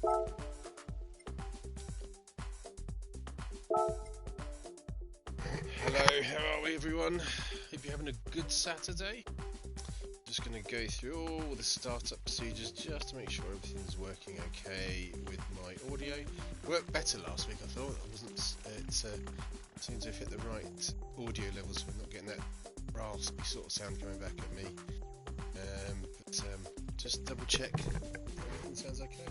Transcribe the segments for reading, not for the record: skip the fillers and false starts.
Hello, how are we everyone? Hope you're having a good Saturday. Just going to go through all the startup procedures just to make sure everything's working okay with my audio. It worked better last week, I thought. It seems to have hit the right audio levels, so we're not getting that raspy sort of sound coming back at me. Just double check everything sounds okay.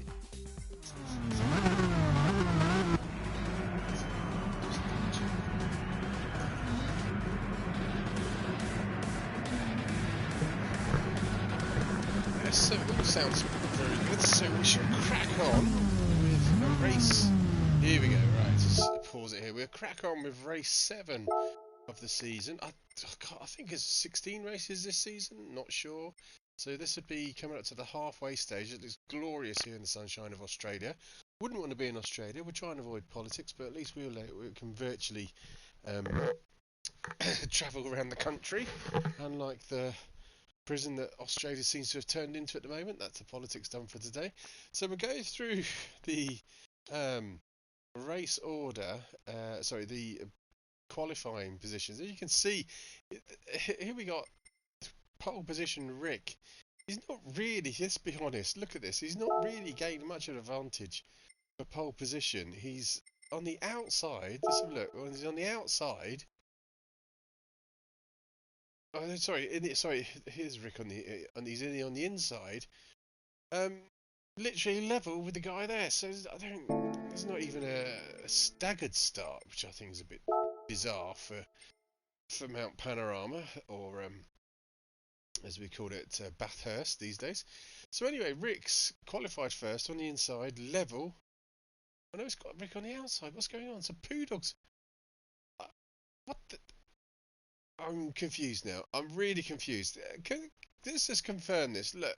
So it all sounds very good, so we should crack on with a race. Here we go, right, just pause it here. We'll crack on with race 7 of the season. I think it's 16 races this season, not sure. So this would be coming up to the halfway stage. It looks glorious here in the sunshine of Australia. Wouldn't want to be in Australia, we're trying to avoid politics, but at least we can virtually travel around the country, unlike the prison that Australia seems to have turned into at the moment. That's the politics done for today. So we'll go through the race order, the qualifying positions. As you can see, here we got pole position Rick. He's not really, let's be honest, look at this, he's not really gained much of an advantage for pole position. He's on the outside, let's have a look, when he's on the outside, oh, sorry, here's Rick on the inside. Literally level with the guy there. So there's not even a staggered start, which I think is a bit bizarre for Mount Panorama, or as we call it, Bathurst these days. So anyway, Rick's qualified first on the inside, level. I know it's got Rick on the outside. What's going on? So Poo Dogs. What the? I'm confused now. I'm really confused. Let's just confirm this. Look,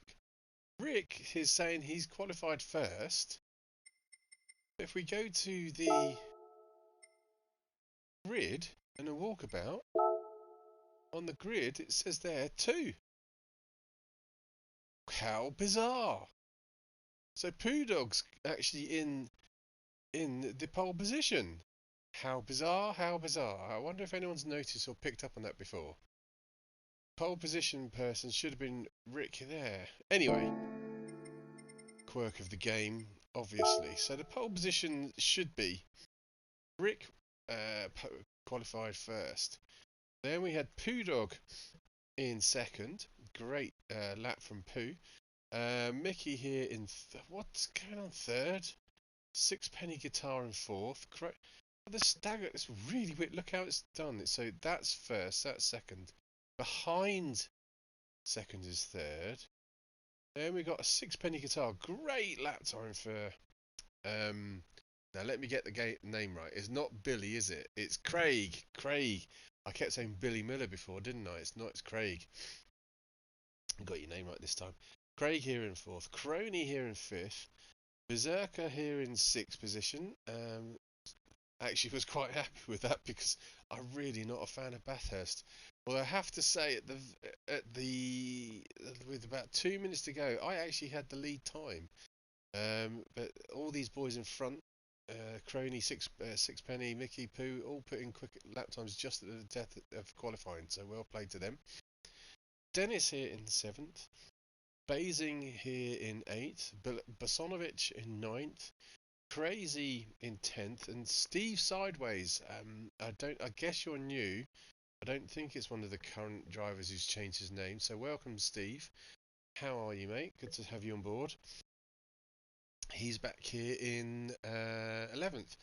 Rick is saying he's qualified first. If we go to the grid and a walkabout, on the grid it says there 2. How bizarre. So Poo Dog's actually in the pole position. How bizarre, how bizarre. I wonder if anyone's noticed or picked up on that before. Pole position person should have been Rick there. Anyway, quirk of the game, obviously. So the pole position should be Rick qualified first. Then we had Poo Dog in second. Great lap from Poo. Mickey here in what's going on third? Sixpenny Guitar in fourth. The stagger, it's really weird. Look how it's done. So that's first, that's second. Behind second is third. Then we got a Sixpenny Guitar. Great lap time for. Now let me get the name right. It's not Billy, is it? It's Craig. Craig. I kept saying Billy Miller before, didn't I? It's not. It's Craig. Got your name right this time. Craig here in fourth. Crony here in fifth. Berserker here in sixth position. Actually was quite happy with that because I'm really not a fan of Bathurst. Although I have to say with about 2 minutes to go, I actually had the lead time. But all these boys in front, Crony, Sixpenny, Mickey, Pooh, all put in quick lap times just at the death of qualifying. So well played to them. Dennis here in 7th. Basing here in 8th. Basonovic in 9th. Crazy in 10th, and Steve Sideways. I guess you're new. I don't think it's one of the current drivers who's changed his name. So welcome, Steve. How are you, mate? Good to have you on board. He's back here in 11th.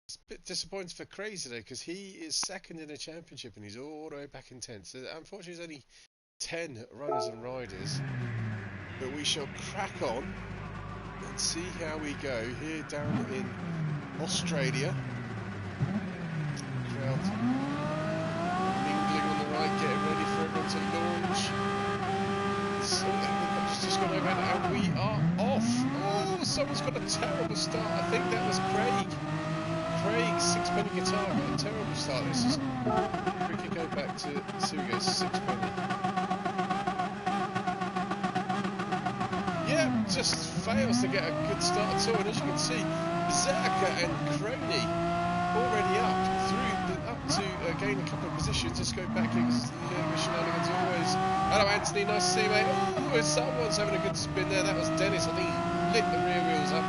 It's a bit disappointing for Crazy though, because he is second in the championship and he's all the way back in 10th. So unfortunately, there's only 10 runners and riders. But we shall crack on and see how we go here down in Australia. Crowd mingling on the right, getting ready for everyone to launch. So it's just gone over and we are off. Oh, someone's got a terrible start. I think that was Craig. Craig's Sixpenny Guitar got a terrible start. This is. We can go back to. So we go Sixpenny. Yeah, just fails to get a good start at all. And as you can see, Berserker and Crony already up to gain a couple of positions. Just go back here because the little shenanigans always. Hello Anthony, nice to see you mate. Oh, someone's having a good spin there. That was Dennis. I think he lit the rear wheels up.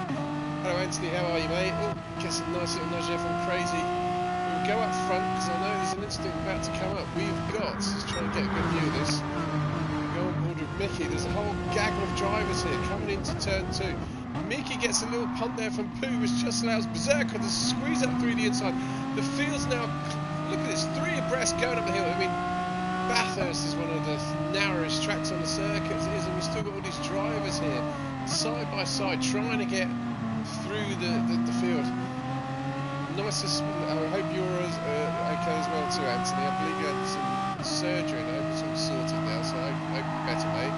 Hello Anthony, how are you mate? Oh, get some nice little nudge there from Crazy. We'll go up front because I know there's an instant about to come up. We've got, let's try and get a good view of this. Go on board with Mickey. There's a whole gaggle of drivers here coming into turn 2. Mickey gets a little punt there from Pooh, which just allows Berserker to squeeze up through the inside. The field's now, look at this, 3 abreast going up the hill. I mean, Bathurst is one of the narrowest tracks on the circuit as it is, and we've still got all these drivers here, side by side, trying to get through the field. Nice to, I hope you're okay as well too, Anthony. I believe you had some surgery and I hope it's all sorted now, so I hope you're better, mate.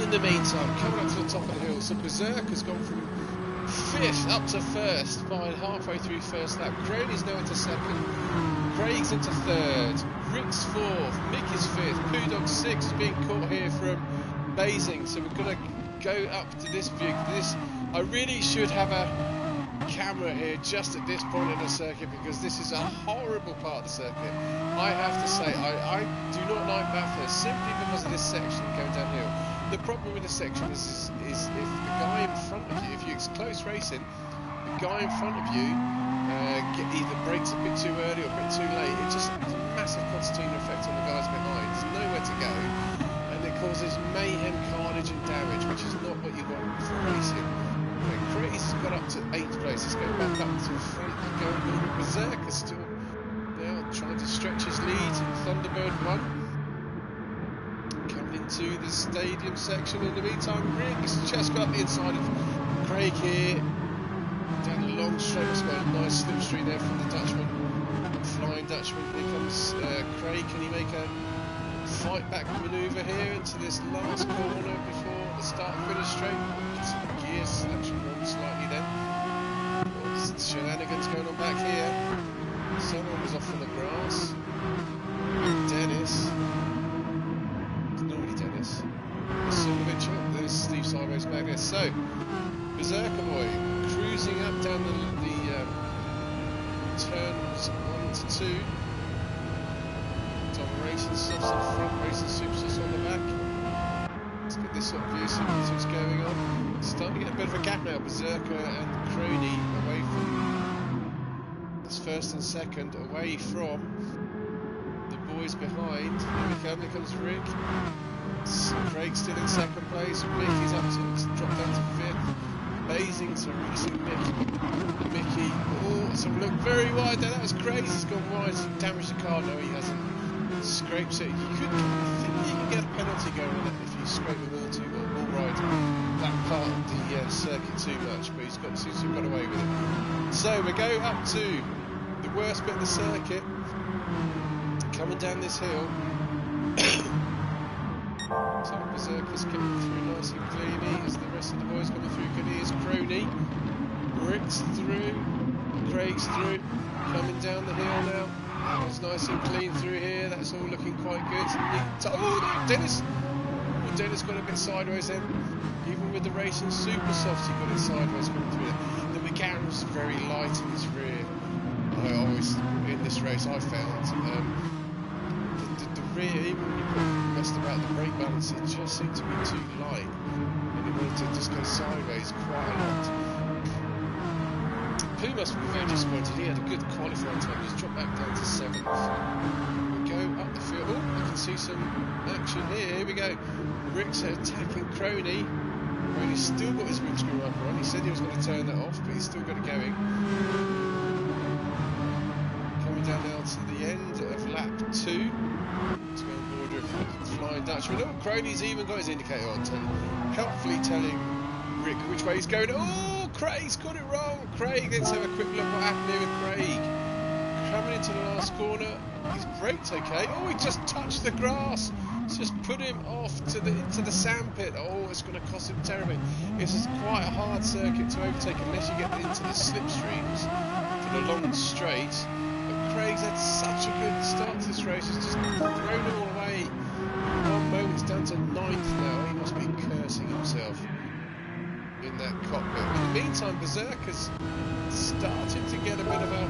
In the meantime, coming up to the top of the hill, so Berserker's gone from 5th up to 1st by halfway through first lap. Crony's now into 2nd, Craig's into 3rd, Rick's 4th, Mickey's 5th, Poo Dog's 6th is being caught here from Basing. So we're going to go up to this view. I really should have a camera here just at this point in the circuit because this is a horrible part of the circuit. I have to say, I do not like Bathurst simply because of this section going downhill. The problem with this section is if the guy in front of you, if it's close racing, the guy in front of you either brakes a bit too early or a bit too late, it just has a massive concertina effect on the guys behind. There's nowhere to go, and it causes mayhem, carnage and damage, which is not what you want for racing. Crazy's got up to 8th place, let's go back up to the front and go on with Berserker still now trying to stretch his lead. Thunderbird 1 into the stadium section. In the meantime, Rick's just got up the inside of Craig here, down the long straight. It's got a nice slipstream there from the Dutchman, Flying Dutchman. Here comes Craig. Can he make a fight back manoeuvre here into this last corner before the start finish straight? Get some gear selection wrong slightly then. There's shenanigans going on back here. Someone was off on the grass. Dennis. There's Steve Sideways back there. So, Berserker Boy cruising up down the turns 1 to 2. Tom Racing Sauce on the front, Racing Super Sauce on the back. Let's get this sort of view, see what's going on. Starting to get a bit of a gap now. Berserker and Crony away from, that's 1st and 2nd, away from the boys behind. Here comes Rick. Craig's still in 2nd place, Mickey's up to, dropped down to 5th, Basing to racing Mickey, oh, so look very wide there, that was crazy, he's gone wide, he's damaged the car, no he hasn't, scrapes it, I think you can get a penalty going on it if you scrape the wall too well, all right, that part of the circuit too much, but he's got, seems to have got away with it. So we go up to the worst bit of the circuit, coming down this hill. So Berserker's coming through nice and cleanly as the rest of the boys coming through. Here's Crony, Rick's through, Craig's through, coming down the hill now. That was nice and clean through here. That's all looking quite good. Oh, Dennis! Well, Dennis got a bit sideways then. Even with the Racing Super Softs, he got it sideways coming through there. The McGarren was very light in his rear. I always, in this race, I found. The rear, even when you messed about the brake balance, it just seemed to be too light and it wanted to just go sideways quite a lot. Pooh must be very disappointed. He had a good qualifying time, he's dropped back down to 7th. We go up the field. Oh, I can see some action here. Here we go. Rick's attacking Crony. Crony's still got his windscreen wiper on. He said he was going to turn that off, but he's still got it going. Coming down now to the end of lap 2. Let's go on board with Flying Dutchman. Oh, Crony's even got his indicator on, helpfully telling Rick which way he's going. Oh, Craig's got it wrong. Craig, let's have a quick look what happened here with Craig. Coming into the last corner, he's braked okay. Oh, he just touched the grass. It's just put him off to the sandpit. Oh, it's going to cost him terribly. This is quite a hard circuit to overtake unless you get into the slipstreams for the long straight. Craig's had such a good start to this race, he's just thrown it all away. In 1 moment, he's down to 9th now. He must be cursing himself. in that cockpit. In the meantime, Berserker's starting to get a bit of a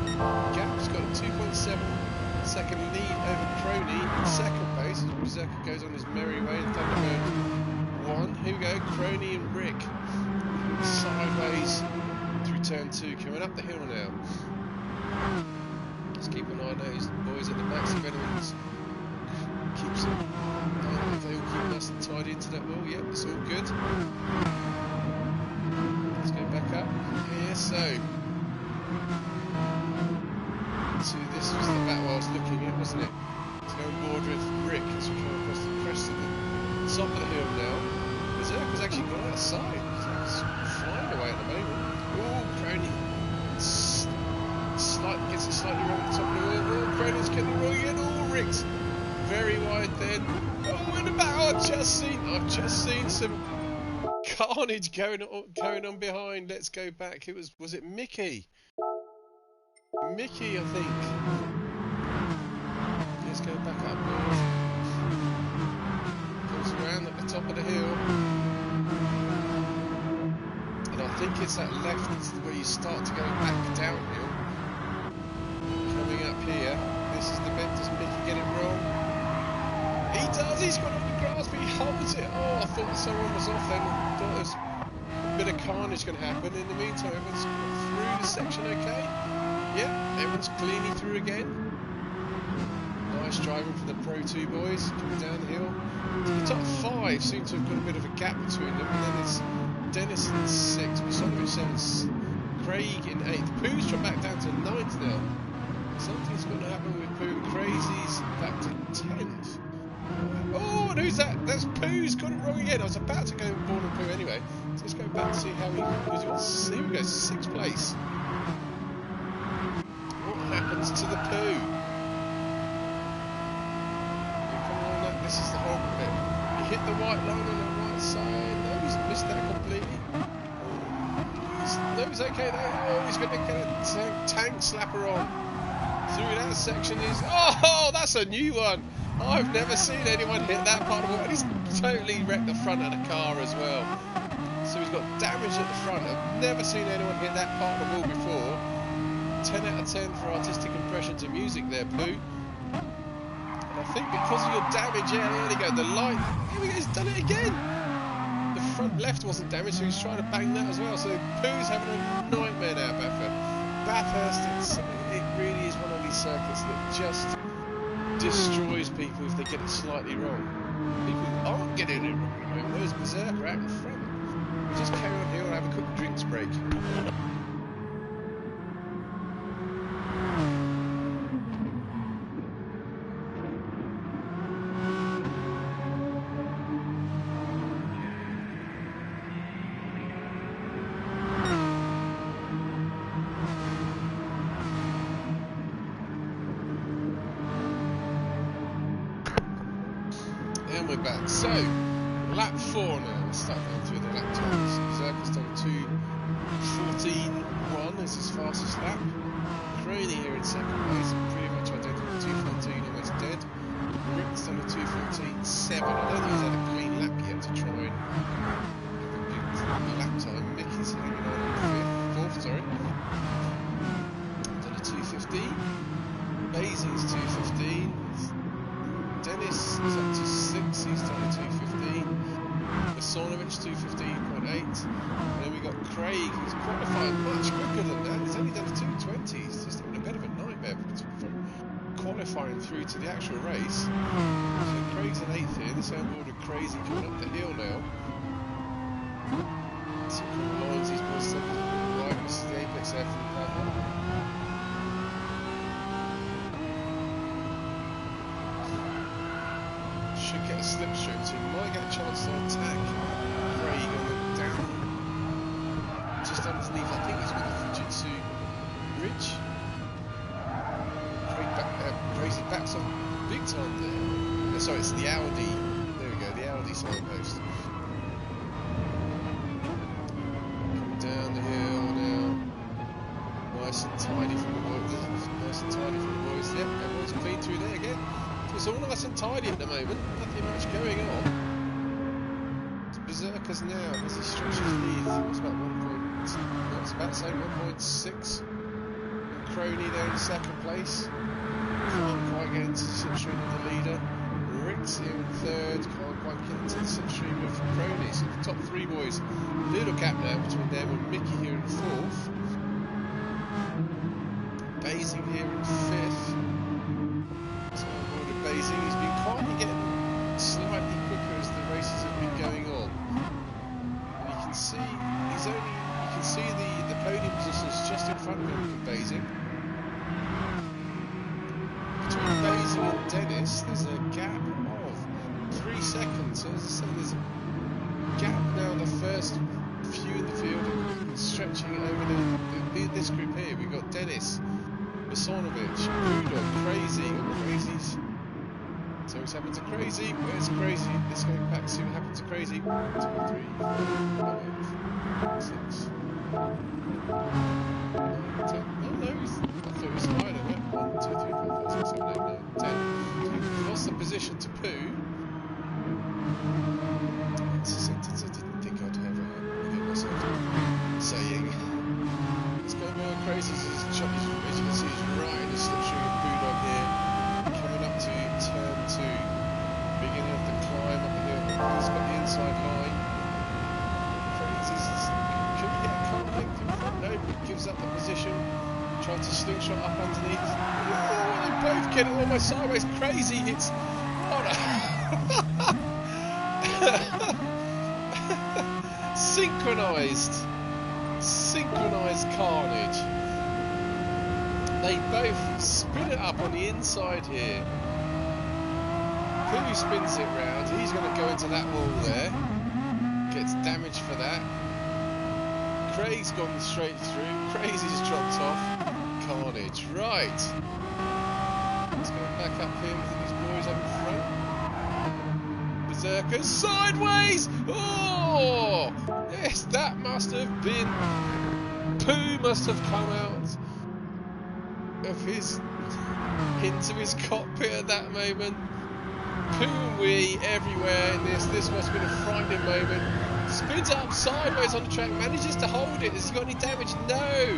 gap. He's got a 2.7-second lead over Crony in second place as Berserker goes on his merry way. Thunderbird 1. Here we go, Crony and Rick sideways through turn 2, coming up the hill now. Let's keep an eye on those boys at the back. So if anyone keeps them, if they all keep nice and tidy into that wall, yep, it's all good. Let's go back up here. So this was the battle I was looking at, wasn't it? Let's go on board with Rick as we come across the crest of the top of the hill now. Berserker's actually gone out of sight. He's flying away at the moment. Oh, Crony gets it slightly wrong at the top of the wheel. Oh, Crony's getting it wrong again. Oh, Rick's very wide then. Oh, in the back. Oh, I've just seen some carnage going on behind. Let's go back. Was it Mickey? Mickey, I think. Let's go back up north. Goes around at the top of the hill. And I think it's that left where you start to go back downhill. Coming up here. This is the bit. Does Mickey get it wrong? He does! He's got it on the grass, but he holds it. Oh, I thought someone was off then. I thought there was a bit of carnage going to happen. In the meantime, everyone's through the section okay. Yeah, everyone's cleanly through again. Nice driving for the Pro 2 boys coming down the hill. The top 5 seem to have got a bit of a gap between them, and then it's Dennis in 6th, Sonovic 7th, Craig in 8th. Pooh's dropped back down to 9th now. Something's going to happen with Pooh. Crazy's back to 10th. Oh, and who's that? That's Pooh's got it wrong again. I was about to go on board with Pooh anyway. So let's go back and see how he goes. Here we go, 6th place. What happens to the Pooh? This is the whole bit. He hit the white line on the right side. No, he's missed that completely. No, he's okay there. Oh, he's going to get a tank slapper on. Through that section is... Oh, that's a new one. I've never seen anyone hit that part of the wall. And he's totally wrecked the front of the car as well. So he's got damage at the front. I've never seen anyone hit that part of the wall before. 10 out of 10 for artistic impression to music there, Pooh. I think because of your damage, yeah, there you go, the light, here we go, he's done it again! The front left wasn't damaged, so he's trying to bang that as well, so Pooh's having a nightmare now, Bathurst, it really is one of these circuits that just destroys people if they get it slightly wrong. People aren't getting it wrong, those Berserker out in front. Just carry on here and have a quick drinks break. We're back. So, lap 4 now. Let's start going through the lap times. Berserker's done 2:14.1 as his fastest lap. Crony here in second place, pretty much identical. 2:14, almost dead. Rick's done a 2:14.7. I don't think he's had a clean lap yet to try and have a big lap time. Mickey's hanging on 4th, sorry. Done a 2:15. Basin's 2:15. Dennis is up to 6, he's done a 2:15. Sonovic 2:15.8. And then we got Craig, who's qualified much quicker than that. He's only done a 2:20. He's just having a bit of a nightmare from qualifying through to the actual race. So Craig's in 8th here. This onboard of Crazy coming up the hill now. Some cool lines these boys take right. This is the apex there from the platform. Should get a slipstream, so he might get a chance to attack Craig on the down, just underneath. I think it's with the Fujitsu bridge. Crazy backs on big time there. Sorry, it's the Audi. There we go, the Audi signpost. Coming down the hill now. Nice and tidy from the boys. Nice and tidy from the boys. Yep, everyone's clean through there again. It's all nice and tidy at the moment, nothing much going on. Berserkers now? Has he stretched his lead? It's about 1.6. I was about to say 1.6. And Crony there in second place. Can't quite get into the slipstream of the leader. Rick's here in third. Can't quite get into the slipstream of Crony. So the top three boys. Little gap now between them and Mickey here in fourth. Basing here in fifth. So on board Basing. He's been quietly getting slightly quicker as the races have been going on. And you can see the podium positions just in front of him from Basing. Between Basing and Dennis, there's a gap of 3 seconds. So as I say, there's a gap now in the first few in the field, stretching over this group here. We've got Dennis, Basanovic, Budok, Crazy, all Crazies. So what's happened to Crazy? Where's Crazy? Let's go back to see what happened to Crazy. 1, 2, 3, 4, 5, 6, 10. Oh no, I thought it was higher than that. 1, 2, 3, 4, 5, 6, 7, 8, 9, 10. We've lost the position to Pooh. That's a sentence I didn't think I'd ever hear myself saying. Let's go more Crazy. As you can see, he's right in the slipstream of Budok here. Coming up to turn 2. Beginning of the climb up the hill. He's got the inside line. Crazy's could get a car length in front. No, gives up the position. Trying to slingshot up underneath. Oh, they both get it almost sideways. Crazy hits. What a synchronized carnage. They both spin it up on the inside here. Pooh spins it round. He's going to go into that wall there. Gets damaged for that. Craig's gone straight through. Crazy's dropped off. Carnage. Right. Let's go back up here with these boys up in front. Berserker sideways. Oh! Yes, that must have been... Pooh must have come out of his... into his cockpit at that moment. Pooh and wee everywhere in this. This must have been a frightening moment. Spins up sideways on the track, manages to hold it. Has he got any damage? No!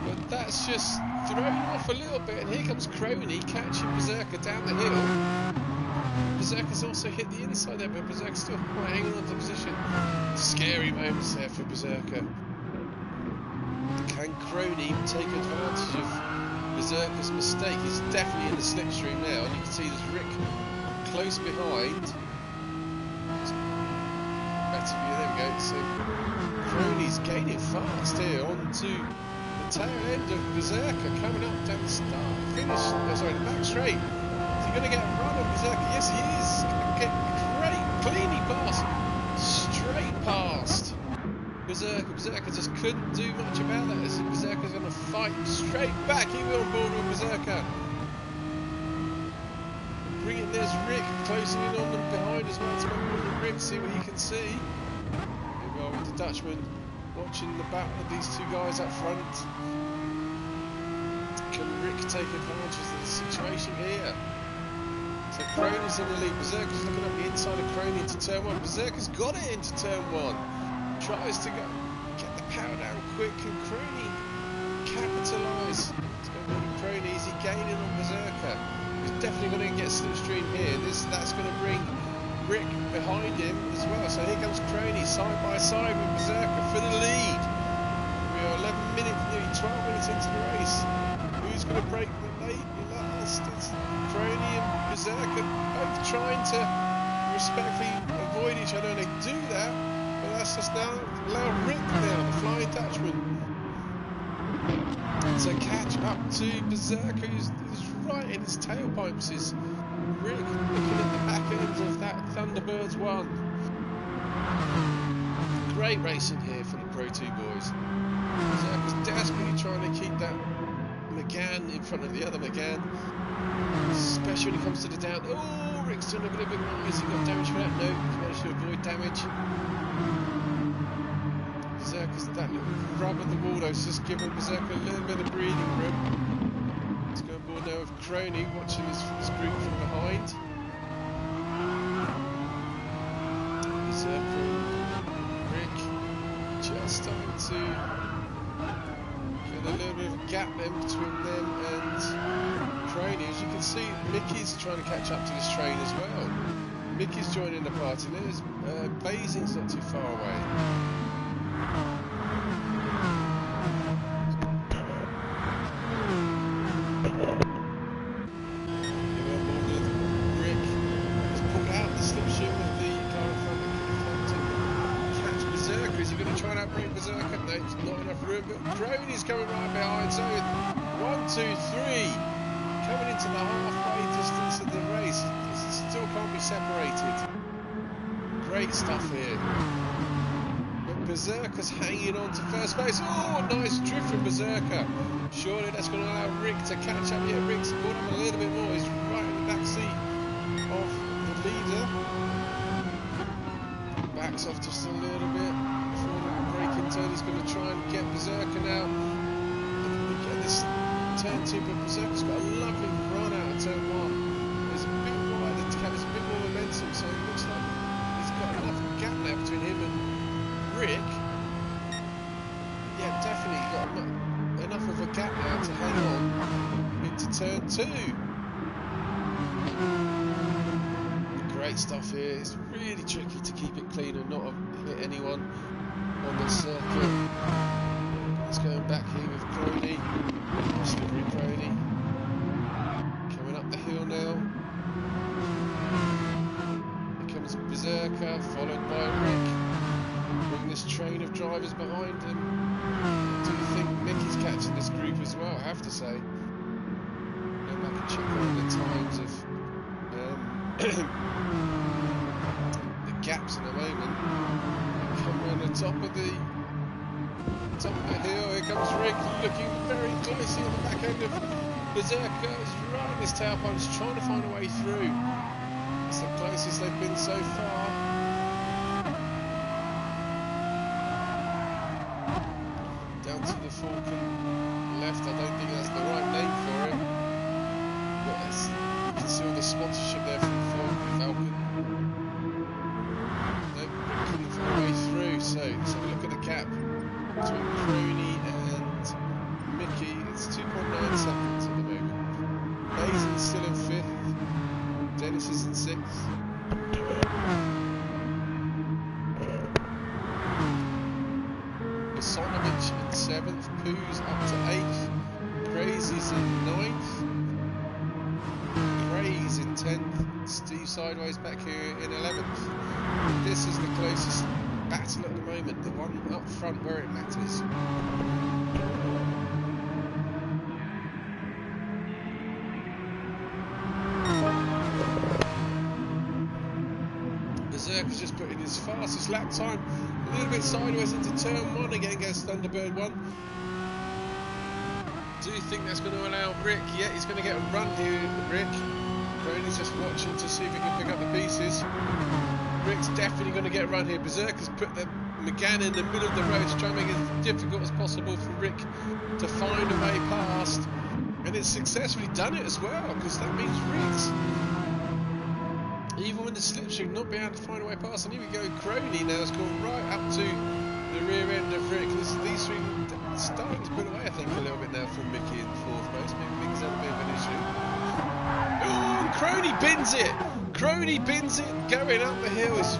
But that's just thrown off a little bit. And here comes Crony catching Berserker down the hill. Berserker's also hit the inside there, but Berserker's still quite hanging on to the position. Scary moments there for Berserker. Can Crony take advantage of Berserker's mistake? He's definitely in the slipstream now, and you can see there's Rick close behind. Better view, there we go. So Crony's gaining fast here onto the tail end of Berserker, coming up down the start finish. Oh, sorry, the back straight. Is he going to get a run on Berserker? Yes, he is. Get great, cleanly past, straight past Berserker. Berserker just couldn't do much about that. As Berserker's going to fight straight back. He will on board with Berserker. Bring it. There's Rick closing in on them behind as well. Let's go on board with Rick, see what he can see. Here we are with the Dutchman watching the battle of these two guys up front. Can Rick take advantage of the situation here? So Crony's in the lead. Berserker's looking up the inside of Crony into turn 1. Berserker's got it into turn 1. Tries to go get the power down quick. Can Crony capitalise? Let's go with Crony. Is he gaining on Berserker? He's definitely going to get slipstream here. That's going to bring Rick behind him as well. So here comes Crony side by side with Berserker for the lead. We are 11 minutes, nearly 12 minutes into the race. Who's going to break the last? It's Crony and Berserker both trying to respectfully avoid each other, and they do that. But that's just now allow Rick now, the Flying Dutchman, to catch up to Berserker, who's right in his tailpipes. Is Rick looking at the back end of that Thunderbirds 1. Great racing here for the Pro 2 boys. Berserker's desperately trying to keep that McGann in front of the other McGann, especially when it comes to the down. Oh, Rick's doing a bit of a noise. He got damage for that? No, he's managed to avoid damage. Berserker's that little rub at the wall though, it's just giving Berserker a little bit of breathing room. Let's go on board now with Crony watching this group from behind. gap then between them and Crony. As you can see, Mickey's trying to catch up to this train as well. Mickey's joining the party. There's Basing's not too far away. Rick has pulled out the slipstream with the car in front of him to catch Berserker. Is he going to try and outbrake Berserker? No, it's not enough room. But Crony's coming right behind. So 1, 2, 3. Coming into the halfway distance of the race. This still can't be separated. Great stuff here. But Berserker's hanging on to first place. Oh, nice drift from Berserker. Surely that's going to allow Rick to catch up. Yeah, Rick's caught up a little bit more. He's right in the back seat of the leader. Backs off just a little bit before the braking turn. He's going to try and get Berserker now. Get this turn 2, but Berserker's got a lovely run out of turn 1. There's a bit wider to carry, there's a bit more momentum, so it looks like he's got enough gap now between him and Rick. Yeah, definitely got enough of a gap now to hang on into turn 2. Great stuff here. It's really tricky to keep it clean and not hit anyone on the circuit. It's going back here with Crony. Slippery Crony. Coming up the hill now. Here comes Berserker, followed by Rick. Bring this train of drivers behind him. Do you think Mickey's catching this group as well? I have to say. Go back and check on the times of the gaps in a moment. Come on the top of the hill. Here comes Rick, looking very closely on the back end of Berserker. Is right in his tailpipe, just trying to find a way through. It's the closest they've been so far. Down to the Falcon left. I don't think that's the right name for it, but you can see all the sponsorship there from Falcon. Nope, Rick couldn't find a way through. So let's have a look at the gap between Crony and Mickey. It's 2.9 seconds at the moment. Basin's still in 5th. Dennis is in 6th. Sonovich in 7th. Pooh's up to 8th. Crazy's in 9th. Craze in 10th. Steve Sideways back here in 11th. This is the closest battle at the moment, the one up front where it matters. Berserker's just put in his fastest lap time, a little bit sideways into turn 1, again goes Thunderbird 1. Do you think that's going to allow Rick? Yeah, he's going to get a run here, Rick. Crony's just watching to see if he can pick up the pieces. Rick's definitely going to get a run here. Berserker's put the McGann in the middle of the road to try and make it as difficult as possible for Rick to find a way past, and it's successfully done it as well, because that means Rick's, even with the slipstream, not being able to find a way past. And here we go, Crony now has gone right up to the rear end of Rick. These three starting to put away, I think, a little bit now from Mickey in 4th place. Maybe Mickey's had a bit of an issue. Oh, Crony bins it! Crony bins it, going up the hill. It's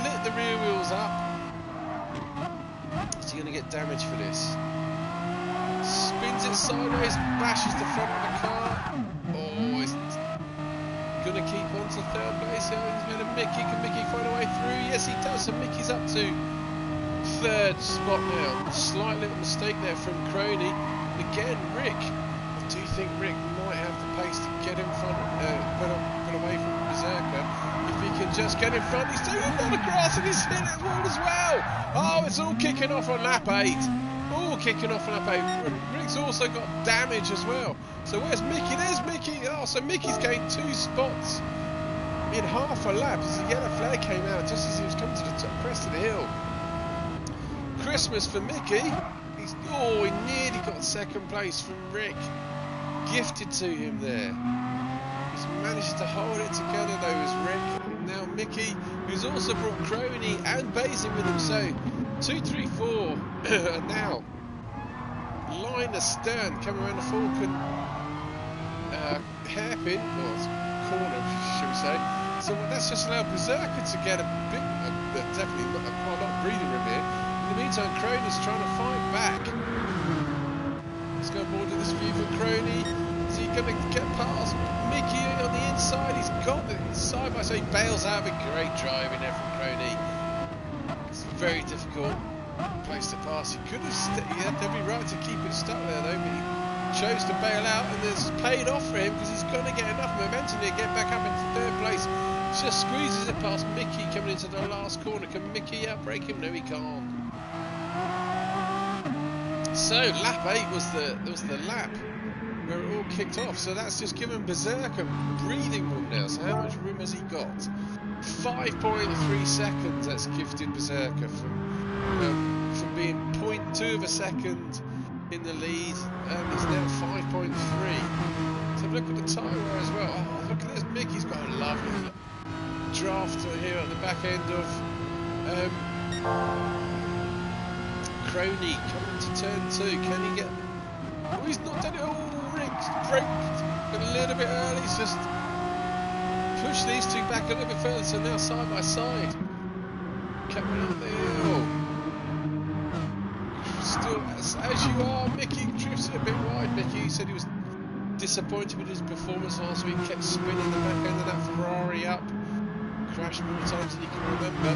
lit the rear wheels up. Is he going to get damage for this? Spins it sideways, bashes the front of the car. Oh, he's going to keep on to 3rd place. He's going to Mickey. Can Mickey find a way through? Yes, he does. So Mickey's up to 3rd spot now. Slight little mistake there from Crony. Again, Rick. Do you think Rick might have the pace to get in front, put away from Berserker? If he can just get in front, he's doing a lot of grass and he's hit it as well. Oh, it's all kicking off on lap 8. All kicking off on lap 8. Rick's also got damage as well. So where's Mickey? There's Mickey. Oh, so Mickey's gained 2 spots in half a lap as the yellow flag came out just as he was coming to the top crest of the hill. Christmas for Mickey. He nearly got 2nd place from Rick. Gifted to him there. He's managed to hold it together though as Rick. And now Mickey, who's also brought Crony and Basing with him. So 2, 3, 4 are now line astern, coming around the Falcon hairpin, or corner, should we say. So that's just allowed Berserker to get a bit, definitely quite a lot of breathing room here. In the meantime, Crony's trying to fight back. Let's go aboard with this view for Crony. Is he going to get past Mickey on the inside? He's got the side by side. He bails out of a great drive in there from Crony. It's very difficult place to pass. He could have, he had every right to keep it stuck there though, but he chose to bail out, and it's paid off for him because he's going to get enough momentum to get back up into third place. Just squeezes it past Mickey coming into the last corner. Can Mickey outbrake him? No, he can't. So lap 8 was the lap where it all kicked off. So that's just given Berserker breathing room now. So how much room has he got? 5.3 seconds. That's gifted Berserker from being 0.2 of a second in the lead. He's now 5.3. So look at the tyre as well. Oh, look at this. Mickey's got a lovely drafter here at the back end of Crony coming to turn 2. Can he get? Oh, he's not done it. Oh, Rick's broke a little bit early. He's just pushed these two back a little bit further. So now side by side, coming up the hill. Still as you are, Mickey drifts it a bit wide. Mickey said he was disappointed with his performance last week. Kept spinning the back end of that Ferrari up. Crashed more times than you can remember.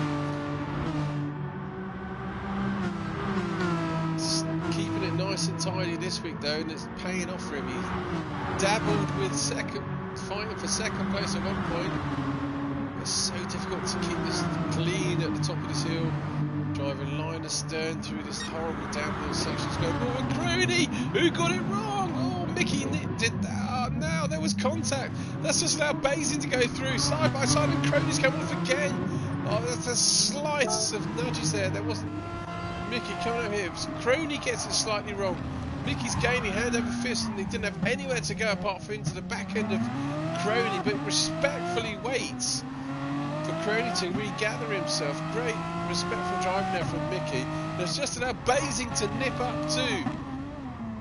Keeping it nice and tidy this week though, and it's paying off for him. He dabbled with fighting for second place at one point. It's so difficult to keep this clean at the top of this hill. Driving line astern through this horrible downhill section. It's going, oh, Crony, who got it wrong? Oh, Mickey did that. Oh, no, there was contact. That's just allowed Bazin to go through side by side, and Crony's coming off again. Oh, that's the slightest of nudges there. There wasn't Mickey coming up here. Crony gets it slightly wrong. Mickey's gaining hand over fist, and he didn't have anywhere to go apart from into the back end of Crony, but respectfully waits for Crony to regather himself. Great respectful driving there from Mickey. There's just allowed Bazing to nip up to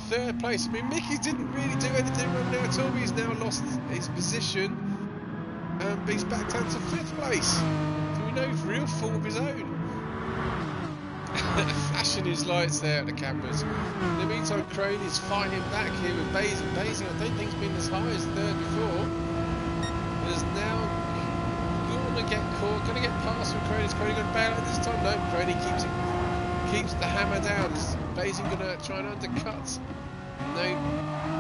third place. I mean, Mickey didn't really do anything wrong there at all. He's now lost his position, but he's back down to 5th place through no real fault of his own. Flashing his lights there at the cameras. In the meantime, Crony's fighting back here with Bazing. Bazing, I don't think, has been as high as 3rd before. But is now going to get caught, going to get past from Crony. Is Crony going to bail out this time? No, Crony keeps the hammer down. Is Bazing going to try and undercut? No.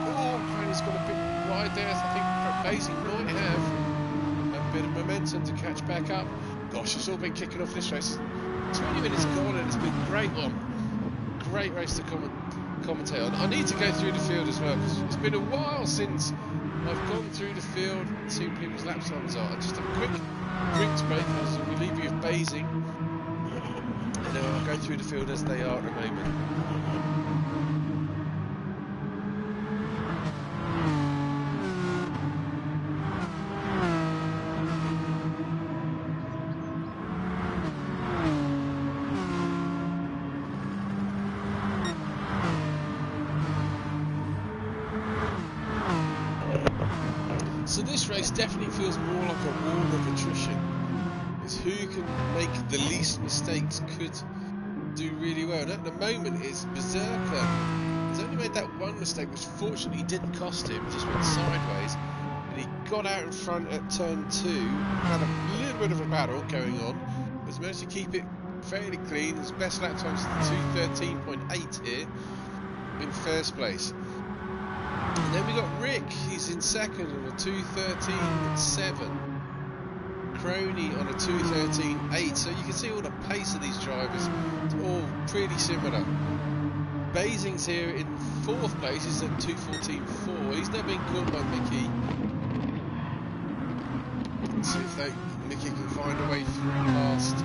Oh, Crony's got a bit wide there. I think Bazing might have a bit of momentum to catch back up. Gosh, it's all been kicking off this race. 20 minutes gone, and it's been a great one. Great race to commentate on. I need to go through the field as well, because it's been a while since I've gone through the field and seen people's lap times are. Just a quick drinks break as we leave you with Bazing, and then I'll go through the field as they are at the moment. So this race definitely feels more like a war of attrition. It's who can make the least mistakes could do really well. And at the moment it's Berserker. He's only made that one mistake, which fortunately didn't cost him, just went sideways. And he got out in front at turn 2, had a little bit of a battle going on, but he's managed to keep it fairly clean. His best lap time is 2:13.8 here in first place. And then we got Rick, he's in second on a 2:13.7. Crony on a 2:13.8. So you can see all the pace of these drivers. It's all pretty similar. Bazing's here in 4th place, he's at 2:14.4. He's now being caught by Mickey. Let's see if Mickey can find a way through past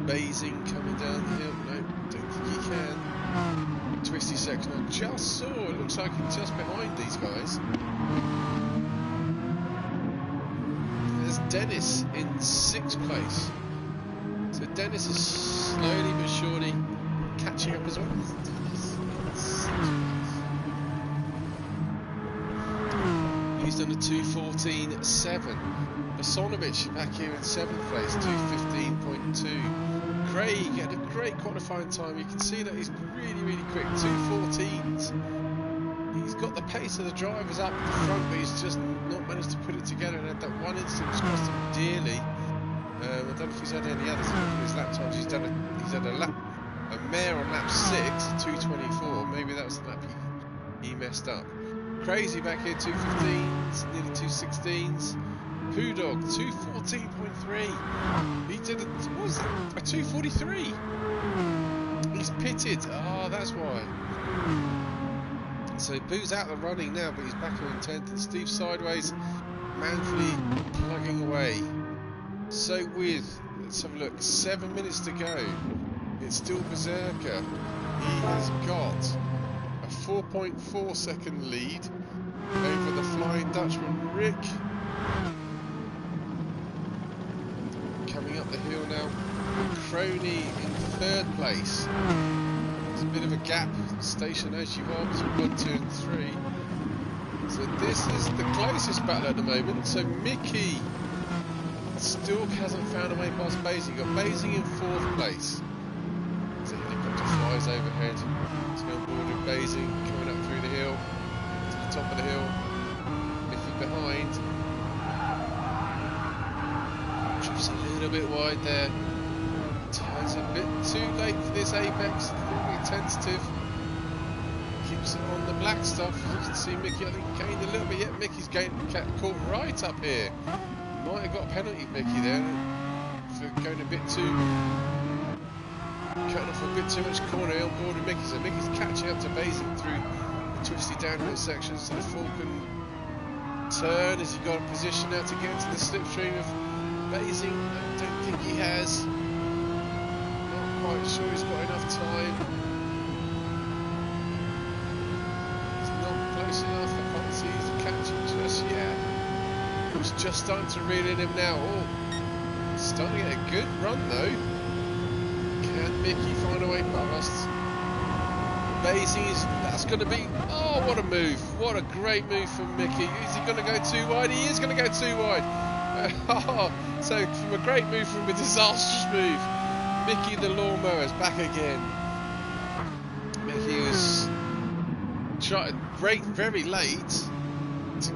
Bazing coming down the hill. No, don't think he can. Twisty section I just saw. It looks like he's just behind these guys. There's Dennis in 6th place. So Dennis is slowly but surely catching up as well. 2:14.7. Bosanovic back here in 7th place, 2:15.2. Craig had a great qualifying time. You can see that he's really quick. 2:14s. He's got the pace of the drivers up the front, but he's just not managed to put it together, and had that one incident which cost him dearly. I don't know if he's had any others. Look at his lap times. He's had a mare on lap 6, 2:24. Maybe that was the lap he messed up. Crazy back here, 2:15s, nearly 2:16s. Poodog, 2:14.3. He did a 2:43. He's pitted. Oh, that's why. So Pooh's out of the running now, but he's back in 10th. And Steve Sideways manfully plugging away. So let's have a look, 7 minutes to go. It's still Berserker. He has got a 4.4 second lead over the Flying Dutchman Rick. Coming up the hill now, Crony in 3rd place. There's a bit of a gap, station as you are between 1, 2 and 3. So this is the closest battle at the moment. So Mickey still hasn't found a way past Basing. Got Basing in 4th place. So helicopter flies overhead. Let's go on board with Basing, coming up through the hill to the top of the hill. Mickey behind. Trips a little bit wide there. Turns a bit too late for this apex. A little bit tentative. Keeps it on the black stuff. You can see Mickey, I think, gained a little bit. Yet Mickey's caught right up here. Might have got a penalty, Mickey, there for going a bit too, cutting off a bit too much corner on board with Mickey. So Mickey's catching up to Basing through the twisty downhill sections to the Falcon turn. Has he got a position now to get into the slipstream of Basing? I don't think he has. Not quite sure he's got enough time. He's not close enough. I can't see he's catching just yet. It's just starting to reel in him now. Oh, starting to get a good run though. Can Mickey find a way past? That's going to be. Oh, what a move! What a great move from Mickey. Is he going to go too wide? He is going to go too wide. So from a great move from a disastrous move, Mickey the lawnmower is back again. Mickey was very late.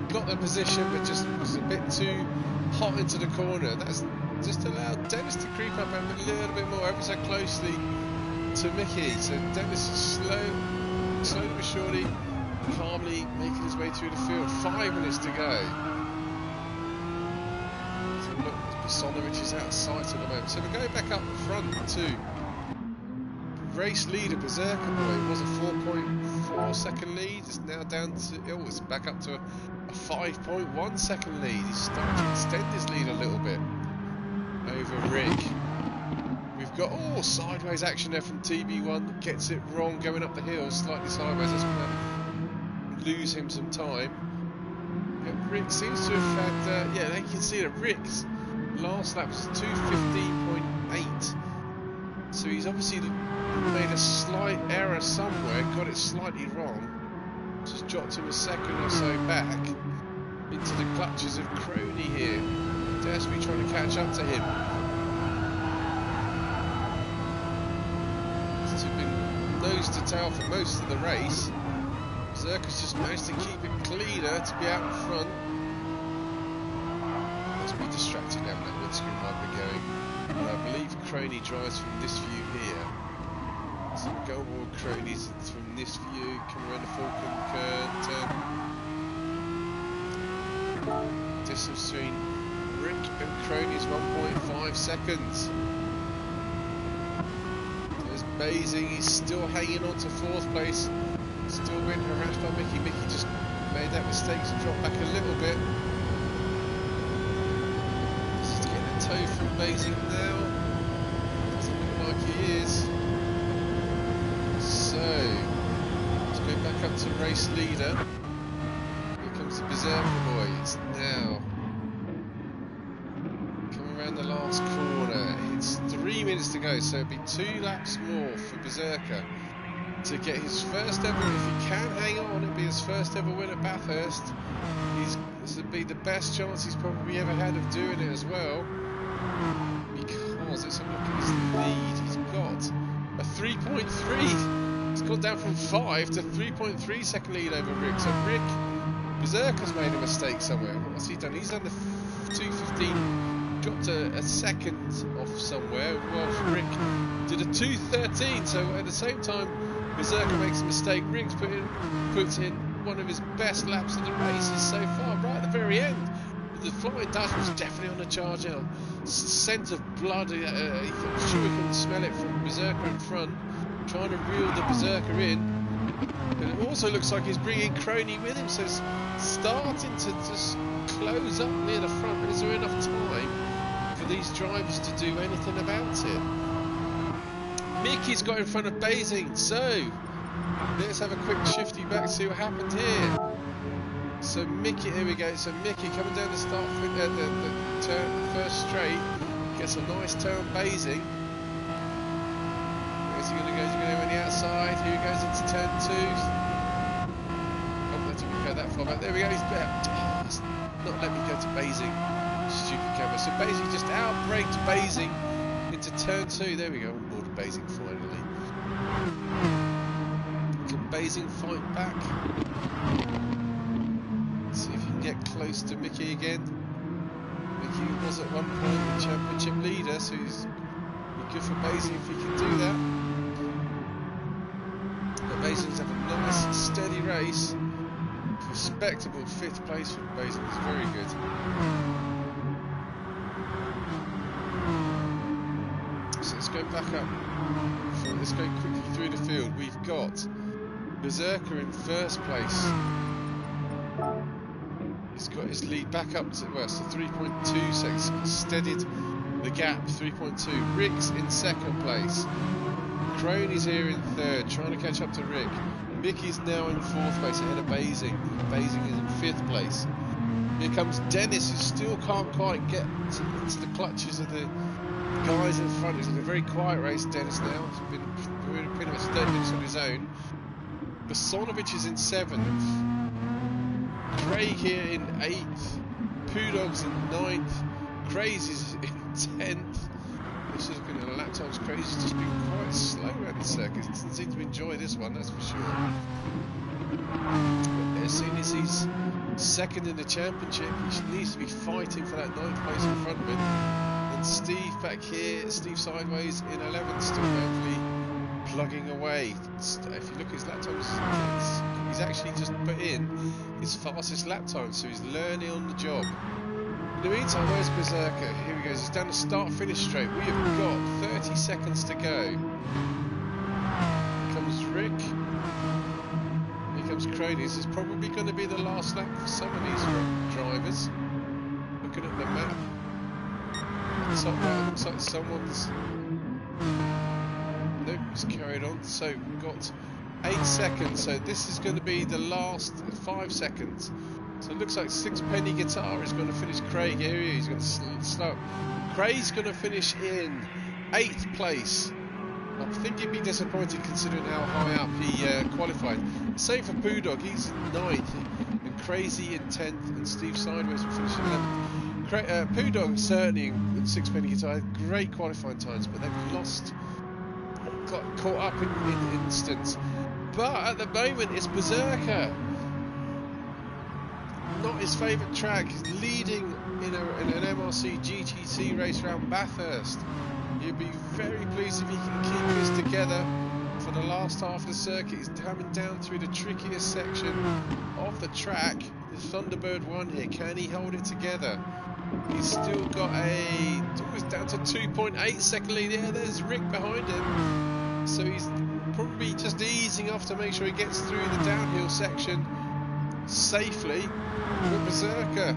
Got the position, but just was a bit too hot into the corner. That's just allowed Dennis to creep up a little bit more, ever so closely to Mickey. So Dennis is slowly but surely, calmly making his way through the field. 5 minutes to go. So look, Bosanovic is out of sight at the moment. So we go back up front to race leader Berserker Boy. It was a 4.4 second lead. It's now down to it's back up to a 5.1 second lead. He's starting to extend his lead a little bit over Rick. We've got sideways action there from TB1. Gets it wrong going up the hill, slightly sideways. That's going to lose him some time. Yeah, Rick seems to have had yeah, you can see that Rick's last lap was 2:15.8. So he's obviously made a slight error somewhere, got it slightly wrong. Just dropped him a second or so back into the clutches of Crony here. Desperately trying to catch up to him. This has been nose to tail for most of the race. Berserker's just managed to keep it cleaner to be out in front. Must be distracted having that windscreen wiper going. But I believe Crony drives from this view here. So go aboard Cronies from this view, come around the Falcon turn. Distance between Rick and Crony is 1.5 seconds. There's Basing, he's still hanging on to 4th place. Still being harassed by Mickey. Mickey just made that mistake to drop back a little bit. Just getting a toe from Basing now. Doesn't look like he is. So, let's go back up to race leader. Here comes the Berserker Boy. It's now coming around the last corner. It's 3 minutes to go, so it'll be 2 laps more for Berserker. to get his first ever, if he can hang on, it'll be his first ever win at Bathurst. This would be the best chance he's probably ever had of doing it as well. Because let's have a look at his lead. He's got a 3.3. It's gone down from 5 to 3.3 second lead over Rick. So Rick Berserker's made a mistake somewhere. What's he done? He's done the 2:15, dropped a second off somewhere, whilst Rick did a 2:13. So at the same time, Berserker makes a mistake. Rick's puts in one of his best laps of the races so far, right at the very end. The Flying Dutch was definitely on a charge out. Scent of blood, I'm sure we can smell it from Berserker in front, trying to reel the Berserker in. And it also looks like he's bringing Crony with him, so it's starting to just close up near the front. But is there enough time for these drivers to do anything about it? Mickey's got in front of Basing, so let's have a quick shifty back to see what happened here. So Mickey, here we go. So Mickey coming down the start, the turn, first straight, gets a nice turn Basing. Where's he going to go? He's going to go on the outside. Here he goes into turn 2. Oh, that didn't go that far back. There we go. He's not let me go to Basing. Stupid camera. So Basing just outbraked Basing into turn 2. There we go. On board Basing finally. Can Basing fight back? See if you can get close to Mickey again. Mickey was at one point the championship leader, so he's good for Basing if he can do that. But Basing's had a nice steady race. Respectable 5th place for Basing, it's very good. So let's go back up. Let's go quickly through the field. We've got Berserker in 1st place. He's got his lead back up to 3.2 seconds, steadied the gap, 3.2. Rick's in 2nd place. Crony's here in 3rd, trying to catch up to Rick. Mickey's now in 4th place ahead of Basing. Basing is in 5th place. Here comes Dennis, who still can't quite get into the clutches of the guys in front. It's a very quiet race, Dennis now. He's been pretty much 30 minutes on his own. Basonovic is in 7th. Craig here in 8th, Pudog's in 9th, Crazy's in 10th. This is looking at the lap times. Crazy's just been quite slow around the circuit. Doesn't seem to enjoy this one, that's for sure. But as soon as he's 2nd in the championship, he needs to be fighting for that 9th place in front of him. And Steve back here, Steve sideways in 11th, still hopefully plugging away. If you look at his lap times, he's actually just put in his fastest lap time, so he's learning on the job. In the meantime, where's Berserker? Here he goes, he's down the start-finish straight. We have got 30 seconds to go. Here comes Rick. Here comes Crony. This is probably going to be the last lap for some of these drivers. Looking at the map. Top right, looks like someone's... Nope, it's carried on. So we've got 8 seconds. So this is going to be the last 5 seconds. So it looks like Sixpenny Guitar is going to finish Craig. Here he is. He's going to slow. Craig's going to finish in 8th place. I think he'd be disappointed considering how high up he qualified. Same for Pudog. He's in 9th. And Crazy in 10th. And Steve Sideways will finish in 11th. Pudog certainly in Sixpenny Guitar had great qualifying times, but they've got caught up in instance. But at the moment it's Berserker. Not his favourite track. He's leading in an MRC GTTCC race around Bathurst. He'll be very pleased if he can keep this together for the last half of the circuit. He's coming down through the trickiest section of the track. The Thunderbird 1 here. Can he hold it together? He's still got he's down to 2.8 second lead. Yeah, there's Rick behind him. So he's probably just easing off to make sure he gets through the downhill section safely. But Berserker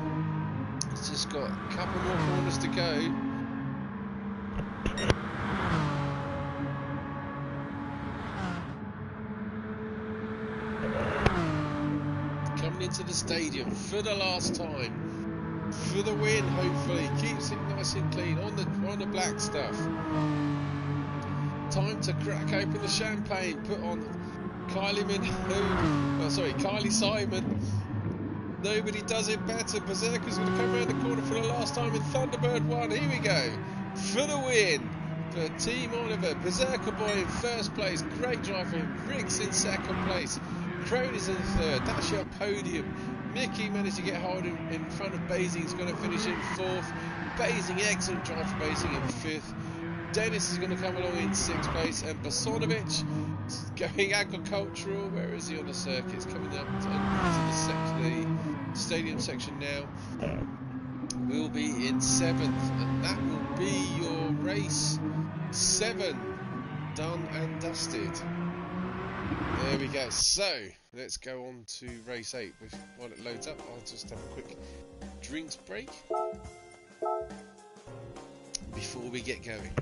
has just got a couple more corners to go. Coming into the stadium for the last time. For the win, hopefully. Keeps it nice and clean on the black stuff. time to crack open the champagne. Put on Kylie Simon. Nobody does it better. Berserker's going to come around the corner for the last time in Thunderbird 1. Here we go. For the win. For Team Oliver. Berserker Boy in first place. Great drive for him. Rick's in second place. Crowley's in third. That's your podium. Mickey managed to get hold in front of Basing. He's going to finish in fourth. Basing, excellent drive for Basing in fifth. Dennis is going to come along in sixth place. And Basanovic going agricultural. Where is he on the circuit? It's coming up to the stadium section now. Will be in seventh. And that will be your race 7 done and dusted. There we go. So let's go on to race 8. While it loads up, I'll just have a quick drinks break before we get going.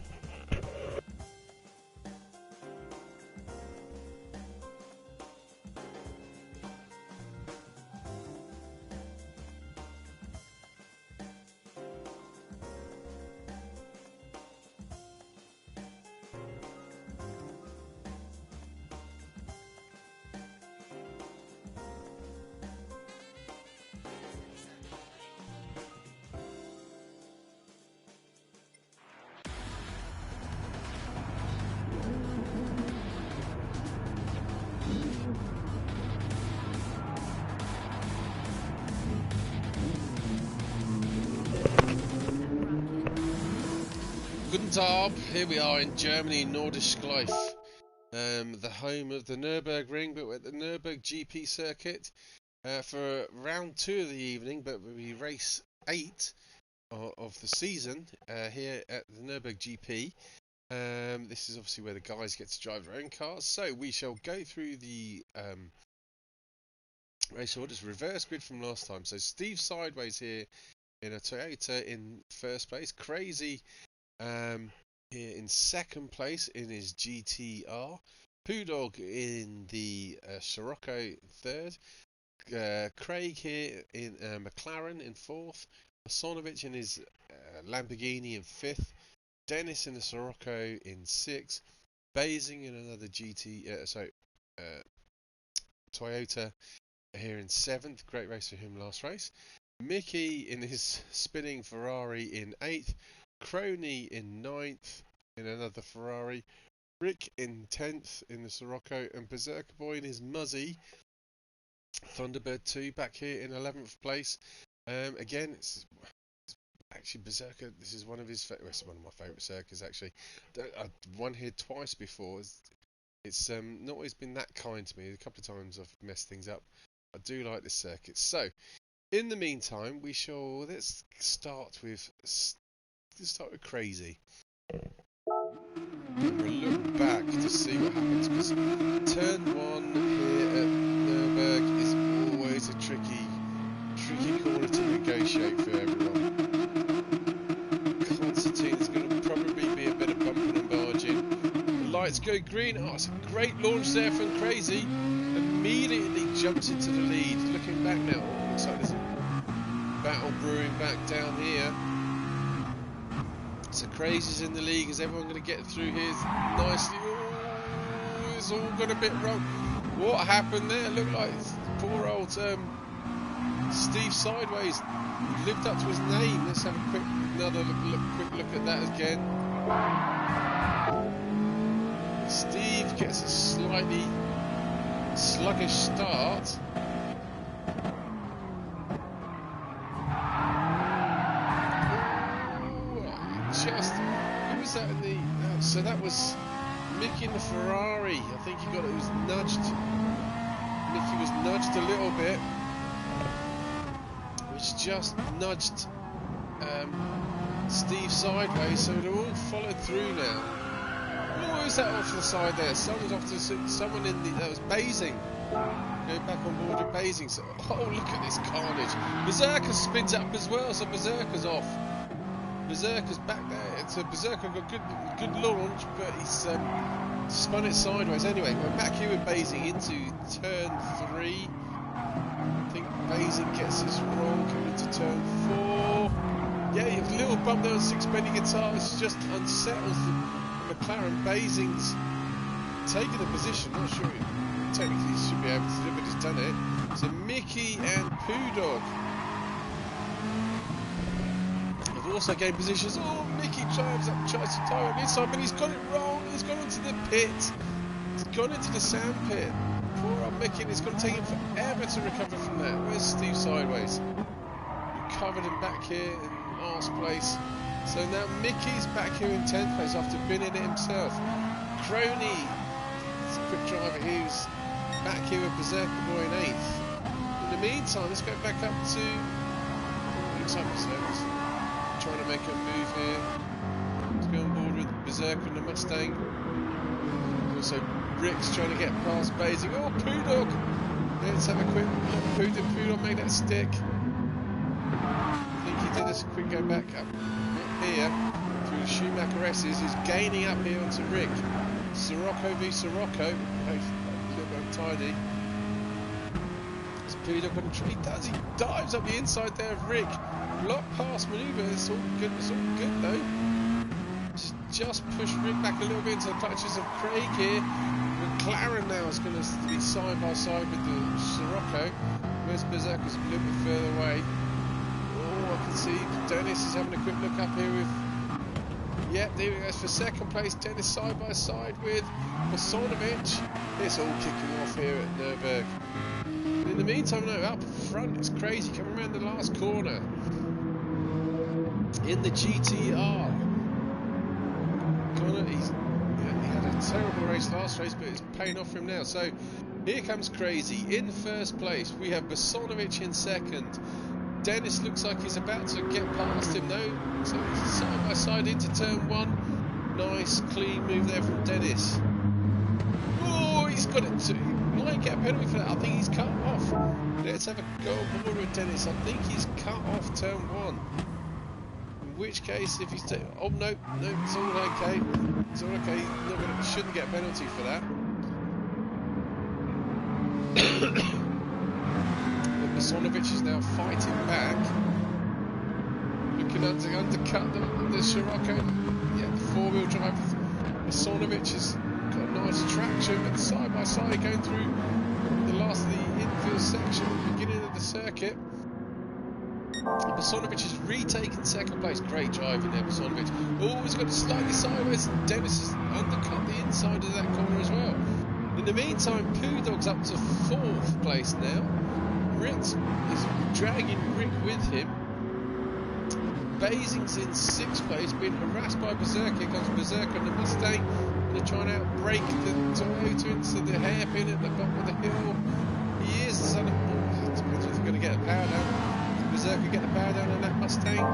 Guten Tag, here we are in Germany, Nordschleife, the home of the Nürburgring, but we're at the Nürburg GP circuit for round 2 of the evening, but we race 8 of the season here at the Nürburg GP. This is obviously where the guys get to drive their own cars, so we shall go through the race orders, reverse grid from last time. So Steve Sideways here in a Toyota in first place, Crazy here in second place in his GTR, Poodog in the Scirocco third, Craig here in McLaren in fourth, Basanovic in his Lamborghini in fifth, Dennis in the Scirocco in sixth, Basing in another Toyota here in seventh. Great race for him last race. Mickey in his spinning Ferrari in eighth. Crony in 9th in another Ferrari, Rick in 10th in the Scirocco, and Berserker Boy in his Muzzy Thunderbird 2 back here in 11th place. Again, it's actually Berserker. This is one of his. It's one of my favourite circuits actually. I've won here twice before. It's not always been that kind to me. A couple of times I've messed things up. I do like this circuit. So, in the meantime, let's start with Crazy. And we'll look back to see what happens, because turn 1 here at Nürburg is always a tricky corner to negotiate for everyone. Constantine is going to probably be a bit of bumping and barging. The lights go green. Oh, it's a great launch there from Crazy. Immediately jumps into the lead. Looking back now, looks like there's a battle brewing back down here. So Crazy's in the league. Is everyone going to get through here nicely? Oh, it's all gone a bit wrong. What happened there? Looked like poor old Steve Sideways lived up to his name. Let's have a quick look at that again. Steve gets a slightly sluggish start. Who was that in the? So that was Mickey in the Ferrari. I think he was nudged. Mickey was nudged a little bit, which just nudged Steve Sideways. So they're all followed through now. Who was that off to the side there? Someone in the. That was Basing. Go back on board with Basing. So, oh, look at this carnage. Berserker spins up as well, so Berserker's off. Berserker's back there. So Berserker got good launch, but he's spun it sideways. Anyway, we're back here with Basing into turn 3. I think Basing gets this wrong coming into turn 4. Yeah, you have a little bump there on 6 penny guitar. It just unsettles McLaren. Basing's taken a position, not sure he technically should be able to do it, but he's done it. So Mickey and Poo Dog have also gained positions. Oh, Mickey drives up, tries to tie on the inside, but he's got it wrong. He's gone into the pit. He's gone into the sand pit. Poor old Mickey, and it's going to take him forever to recover from that. Where's Steve Sideways? Recovered him back here in last place. So now Mickey's back here in 10th place after being in it himself. Crony, it's a quick driver here, who's back here with Berserker Boy in 8th. In the meantime, let's go back up to... looks like Berserker's trying to make a move here. Let's go on board with Berserker and the Mustang. Also, Rick's trying to get past Basing. Oh, Poo Dog! Let's have a quick look. Poo Dog made that stick. I think he did a quick go back up here through the Schumacher S's. He's gaining up here onto Rick. Sirocco v Sirocco. A little bit untidy. It's Poo Dog on the tree. He does. He dives up the inside there of Rick. Block pass manoeuvre. It's all good. It's all good though. Just push Rick back a little bit into the clutches of Craig here. McLaren now is going to be side by side with the Sirocco. Whereas Berserker's a little bit further away. Oh, I can see Dennis is having a quick look up here with... yep, there he goes for second place. Dennis side by side with Bosonovic. It's all kicking off here at Nürburgring. In the meantime, no, up front it's crazy. Coming around the last corner in the GTR. He had a terrible race last race, but it's paying off for him now. So here comes Crazy in first place. We have Bosonovic in second. Dennis looks like he's about to get past him though. So he's side by side into turn 1. Nice clean move there from Dennis. Oh, he's got it too. He might get a penalty for that. I think he's cut off. Let's have a go on board with Dennis. I think he's cut off turn 1. In which case, if he's oh no, it's all okay. It's all okay. Shouldn't get a penalty for that. But Bosonovic is now fighting back, looking to undercut the Sirocco. Yeah, the four-wheel drive. Bosonovic has got a nice traction, but side by side going through the last of the infield section, beginning of the circuit. Bosonovic has retaken second place. Great driving there, Bosonovic. Oh, he's got it slightly sideways. Dennis has undercut the inside of that corner as well. In the meantime, Poo Dog's up to 4th place now. Rick is dragging Rick with him. Basing's in 6th place, being harassed by Berserker. Here comes Berserker and the Mustang. They're trying to outbrake the Toyota into the hairpin at the bottom of the hill. He is the son of... depends if they're going to get a power down. Berserker get the power down on that Mustang.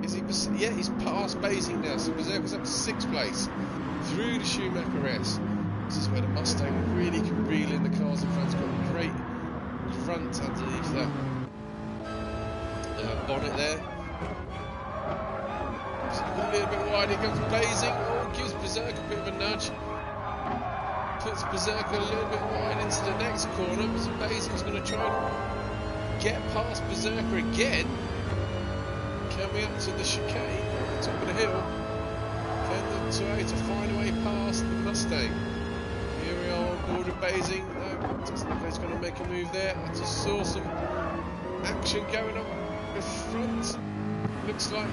Is he? Yeah, he's past Basing now. So Berserker's up to 6th place through the Schumacher S. This is where the Mustang really can reel in the cars in front. It's got a great front underneath that bonnet there. So a little bit wide. Here comes Basing. Oh, gives Berserker a bit of a nudge. Puts Berserker a little bit wide into the next corner. So Basing's going to try and get past Berserker again. Coming up to the chicane, top of the hill. Can the Toyota find a way past the Mustang? Here we are on board with Basing. No, doesn't look like he's going to make a move there. I just saw some action going on in front. Looks like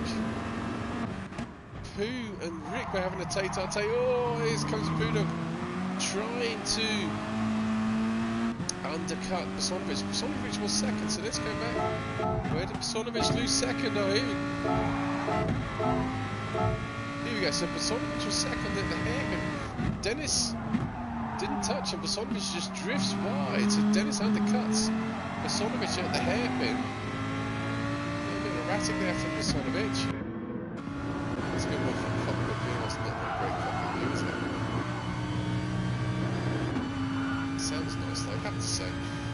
Poo and Rick were having a tete-a-tete. Oh, here comes Poo Dog trying to undercut Bosonovic. Bosonovic was second, so let's go back. Where did Bosonovic lose second? Oh, here we go. So Bosonovic was second at the hairpin. Dennis didn't touch him. Bosonovic just drifts wide, so Dennis undercuts Bosonovic at the hairpin. A little bit erratic there from Bosonovic. That's a good one from cockpit view. That's not a great cockpit view, is it? Sounds nice though, I have to say.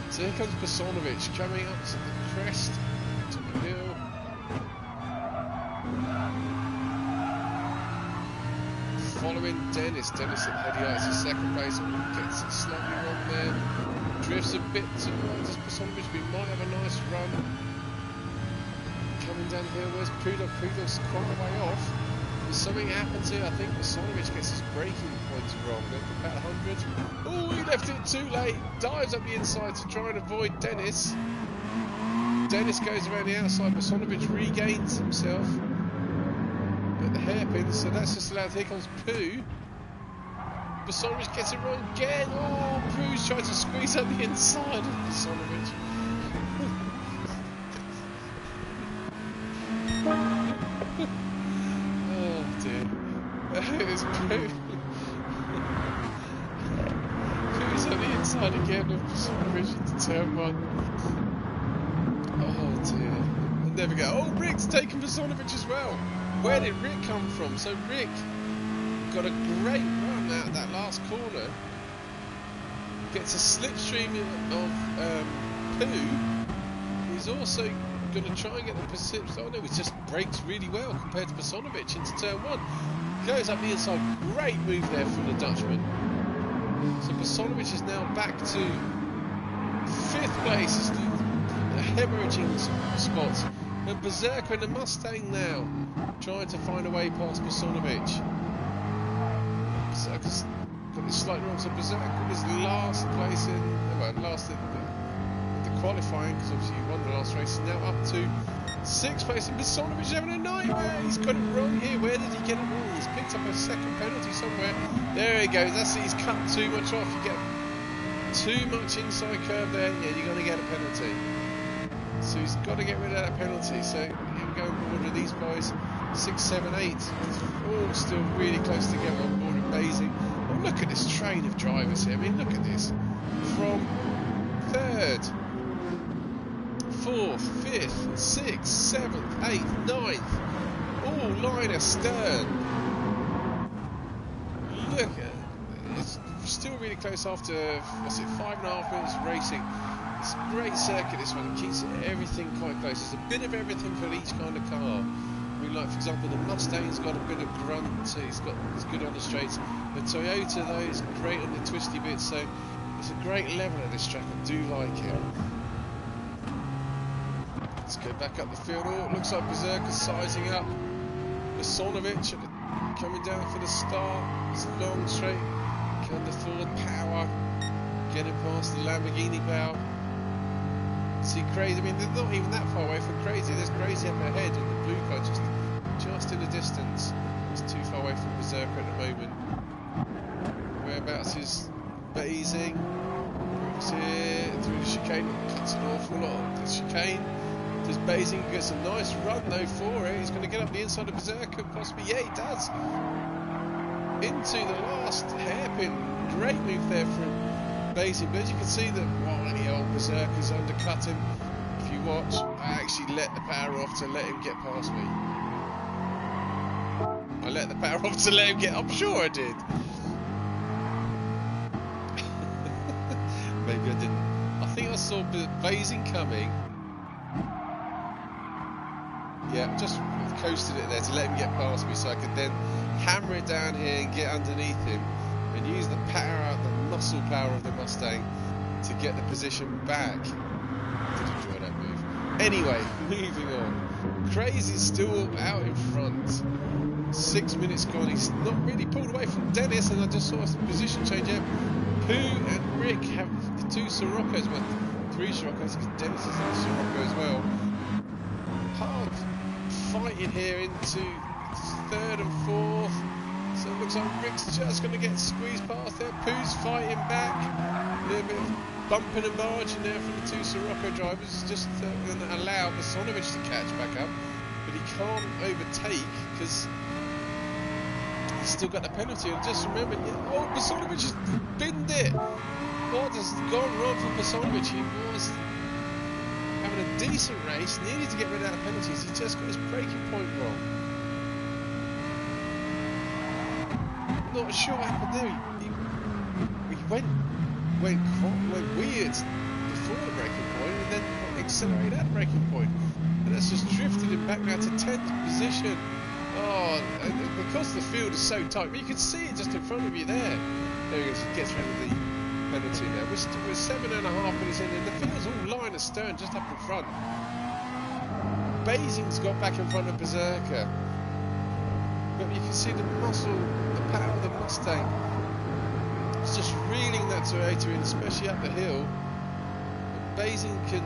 So here comes Bosonovic coming up to the crest, to the hill. Following Dennis. Dennis at headlights is second place. Gets it slightly wrong there. Drifts a bit towards Bosonovic, but he might have a nice run. Coming down here, where's Poo Dog? Poo Dog's quite a way off. Something happens here. I think Masanovic gets his braking points wrong. They're about 100. Oh, he left it too late. Dives up the inside to try and avoid Dennis. Dennis goes around the outside. Masanovic regains himself at the hairpin, so that's just allowed. Here comes Pooh. Masanovic gets it wrong again. Oh, Pooh's trying to squeeze up the inside of Masanovic. It's Pooh. Pooh's on the inside again of Masanovic into turn 1. Oh dear. I'll never go. Oh, Rick's taken Masanovic as well. Where did Rick come from? So Rick got a great run out of that last corner. Gets a slipstream of Pooh. He's also going to try and get the position. Oh no, he just brakes really well compared to Masanovic into turn 1. Goes up the inside, great move there from the Dutchman. So Masanovic is now back to 5th place, hemorrhaging spots. And Berserker in the Mustang now, trying to find a way past Masanovic. Berserker's got this slightly wrong, so Berserker was last place in, well, last in the qualifying, because obviously he won the last race, now up to 6th place, and Masanovic having a nightmare. He's got it wrong here. Where did he get it wrong? He's picked up a second penalty somewhere. There he goes. That's it. He's cut too much off. You get too much inside curve there. Yeah, you're going to get a penalty. So he's got to get rid of that penalty. So here we go on board with these boys. 6, 7, 8. All still really close together on board with Basing. Oh, look at this train of drivers here. I mean, look at this. From 3rd. 4th, 5th, 6th, 7th, 8th, 9th, all line astern. Look at it, it's still really close after, what's it, 5.5 minutes of racing. It's a great circuit this one, it keeps everything quite close. There's a bit of everything for each kind of car. I mean, like for example, the Mustang's got a bit of grunt, it's good on the straights. The Toyota though is great on the twisty bits, so it's a great level at this track. I do like it. Let's go back up the field. Oh, it looks like Berserker's sizing up. Masanovic coming down for the start. It's long straight. Can the Ford power get it past the Lamborghini power? See Crazy. I mean, they're not even that far away from Crazy. There's Crazy up ahead in the blue car, just in the distance. It's too far away from Berserker at the moment. Whereabouts is Basing? Moves here through the chicane. Cuts an awful lot of the chicane. Does Basing gets a nice run though for it? He's going to get up the inside of Berserker, possibly. Yeah, he does. Into the last hairpin. Great move there from Basing. But as you can see that wily old Berserker's undercut him. If you watch, I actually let the power off to let him get past me. I let the power off to let him get. I'm sure I did. Maybe I didn't. I think I saw Basing coming. Yeah, just coasted it there to let him get past me so I could then hammer it down here and get underneath him and use the power, the muscle power of the Mustang to get the position back. Did enjoy that move. Anyway, moving on. Crazy's still out in front. 6 minutes gone. He's not really pulled away from Dennis, and I just saw a position change out. Pooh and Rick have the 2 Siroccos, well, 3 Siroccos because Dennis is in a Sirocco as well. Hard fighting here into 3rd and 4th, so it looks like Rick's just going to get squeezed past there. Pooh's fighting back, a little bit of bumping and barging there from the 2 Sirocco drivers, just going to allow Masanovic to catch back up, but he can't overtake because he's still got the penalty. And just remember, oh, Masanovic has binned it. What has gone wrong for Masanovic? He was having a decent race, needed to get rid of that penalties. He just got his braking point wrong. Not sure what happened there. He went weird before the braking point and then accelerated at the braking point. And that's just drifted him back now to 10th position. Oh, and because the field is so tight, but you can see it just in front of you there. There he goes, he gets rid of the penalty there. We're 7.5 minutes in, and the field's all line astern, just up in front. Basing's got back in front of Berserker. But you can see the muscle, the power of the Mustang. It's just reeling that Toyota in, especially up the hill. And Basing can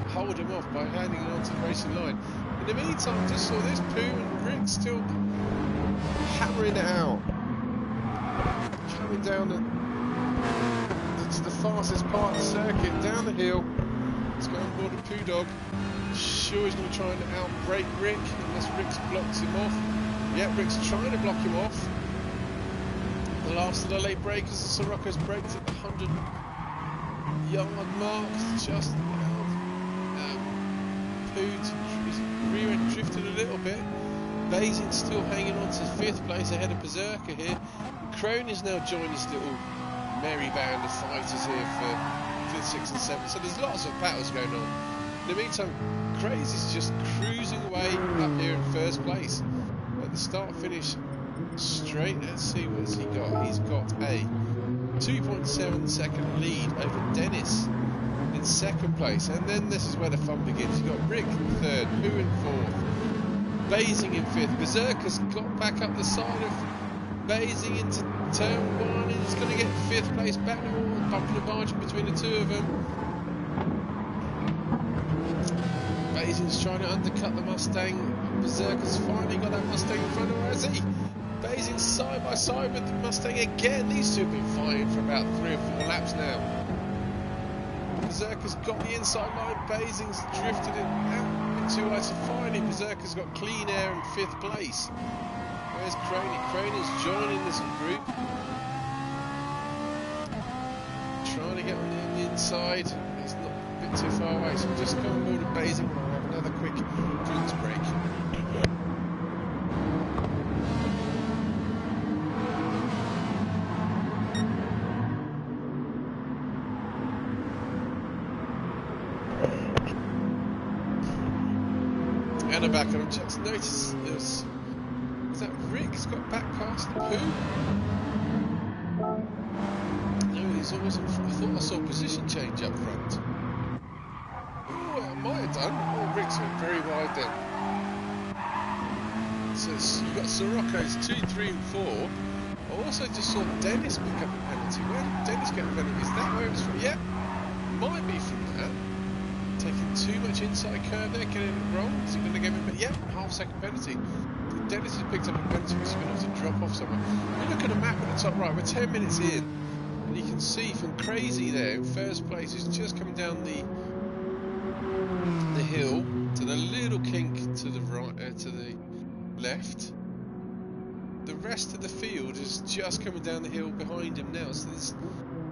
hold him off by handing it onto the racing line. In the meantime, just saw this Pooh and Rick still hammering it out. Coming down to the fastest part of the circuit, down the hill. Let's go on board with Pooh Dog. Sure he's going to try and outbrake Rick, unless Rick's blocks him off. Yeah, Rick's trying to block him off. The last of the late breakers, the Sirocco's braked at the 100-yard mark, just allowed Pooh to rear end drifted a little bit. Basing's still hanging on to 5th place ahead of Berserker here. Crony's now joined this little merry band of fighters here for 5th, 6th and 7th. So there's lots of battles going on. In the meantime, Crazy's just cruising away up here in 1st place. At the start-finish straight, let's see what's he got. He's got a 2.7 second lead over Dennis in 2nd place. And then this is where the fun begins. You've got Rick in 3rd, Pooh in 4th. Basing in 5th. Berserker's got back up the side of Basing into turn 1. He's going to get 5th place back. Bumping the margin between the two of them. Basing's trying to undercut the Mustang. Berserker's finally got that Mustang in front of her, has he? Basing's side by side with the Mustang again. These two have been fighting for about 3 or 4 laps now. Berserker's got the inside line. Basing's drifted it out. Too high, so finally Berserker's got clean air in 5th place. Where's Crony? Crony's joining this group. Trying to get on the inside. He's not a bit too far away, so we'll just go on board with Basing and we'll have another quick drinks break. Back and I've just noticed is that Rick's got back past the Pooh? No, he's always in front. I thought I saw a position change up front. Oh, I might have done. Oh, Rick's went very wide then. So you've got Sirocco's 2, 3 and 4. I also just saw Dennis pick up a penalty. Where did Dennis get a penalty? Is that where it was from? Yeah, might be from that. Taking too much inside curve there, getting it wrong. Is he going to give him a half-second penalty? Dennis has picked up a penalty because he's going to have to drop off somewhere. We look at the map at the top right. We're 10 minutes in, and you can see from Crazy there in 1st place. He's just coming down the hill to the little kink to the right, to the left. The rest of the field is just coming down the hill behind him now. So there's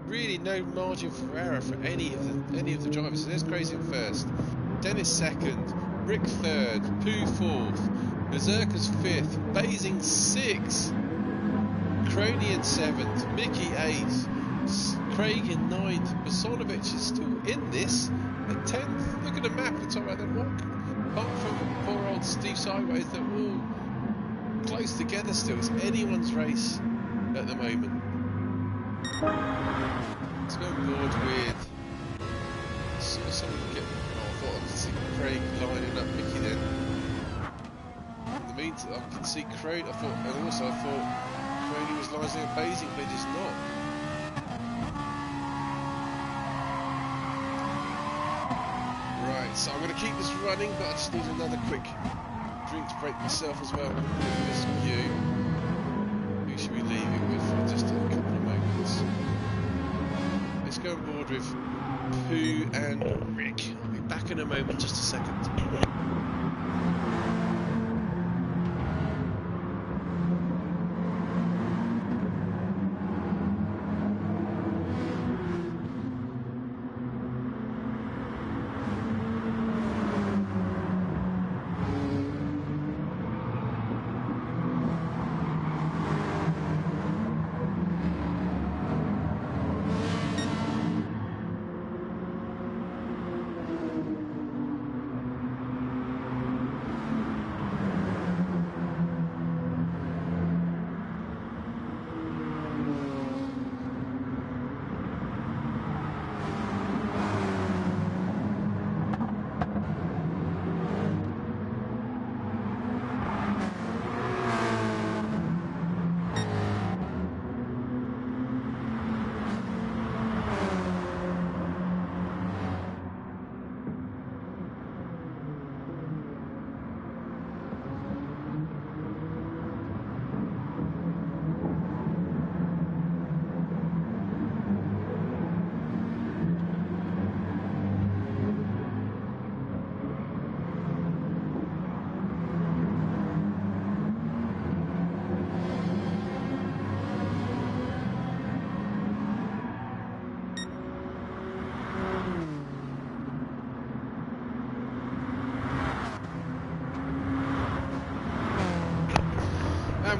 really no margin for error for any of the drivers. So there's Crazy in 1st, Dennis 2nd, Rick 3rd, Pooh 4th, Berserker's 5th, Basing 6th, Crony in 7th, Mickey 8th, Craig in 9th, Bosonovic is still in this at 10th. Look at the map at the top right there. Apart from poor old Steve Sideways, they're all close together still. It's anyone's race at the moment. Let's go on board with someone get. Oh, I thought I could see Craig lining up Mickey then. In the meantime, I can see Craig. I thought Crony was lining up Basing, but he's not. Right, so I'm going to keep this running, but I just need another quick drinks break myself as well. This view. Who should we leave it with for just a couple of moments? Let's go on board with Pooh and Rick. I'll be back in a moment, just a second.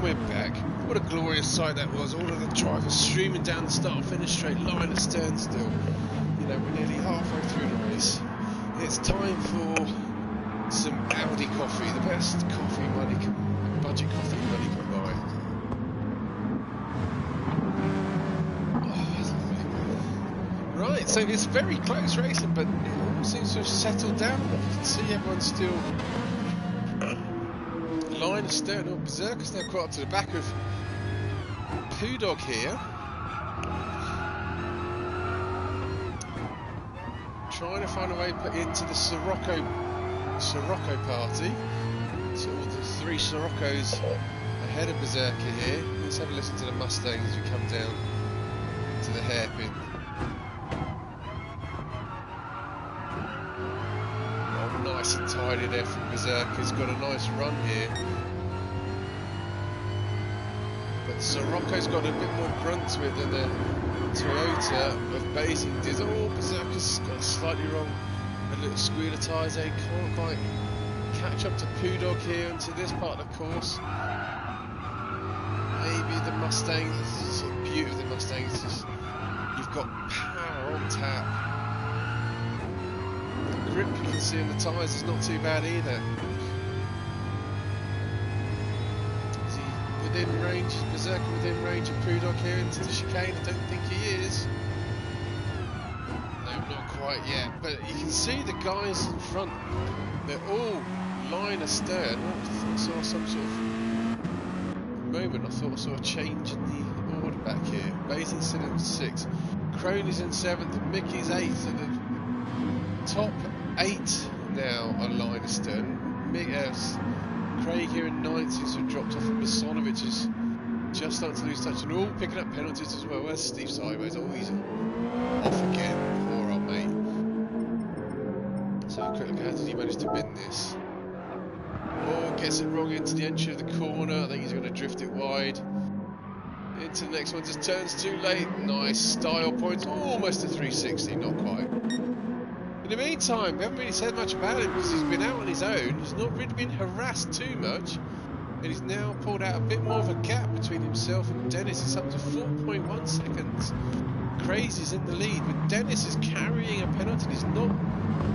And we're back. What a glorious sight that was. All of the drivers streaming down the start-finish straight line astern still. You know, we're nearly halfway through the race. It's time for some Audi coffee, the best coffee money budget coffee money can buy. Oh, right, so it's very close racing, but it all seems to have settled down. You can see everyone's still line astern. Oh, Berserker's now quite up to the back of Poo-Dog here. Trying to find a way into the Sirocco party. So all the three Siroccos ahead of Berserker here. Let's have a listen to the Mustangs as we come down to the hairpin. Oh, nice and tidy there from Berserker. He's got a nice run here. But Sirocco's got a bit more grunt to it than the Toyota of Basing did. Oh, Berserker's got slightly wrong. A little squeal of tyres there. Can't quite catch up to Poo-Dog here into this part of the course. Maybe the Mustangs. This is the beauty of the Mustangs. You've got power on tap. The grip you can see on the tyres is not too bad either. Within range, Berserker within range of Poo-Dog here into the chicane. I don't think he is. No, not quite yet. But you can see the guys in front. They're all line astern. I saw some sort of moment. I thought I saw a change in the order back here. Basing's still in 6th. Crony's in 7th. And Mickey's 8th. And the top 8 now are line astern. Craig here in 9th seems to have dropped off, and Bosonovic is just starting to lose touch, and all picking up penalties as well. Where's Steve Sideways? Oh, he's off again. Poor old mate. So a quick look, how did he manage to bin this? Oh, gets it wrong into the entry of the corner. I think he's going to drift it wide. Into the next one, just turns too late. Nice style points. Almost a 360, not quite. In the meantime, we haven't really said much about him because he's been out on his own. He's not really been harassed too much. And he's now pulled out a bit more of a gap between himself and Dennis. It's up to 4.1 seconds. Crazy's in the lead, but Dennis is carrying a penalty. He's not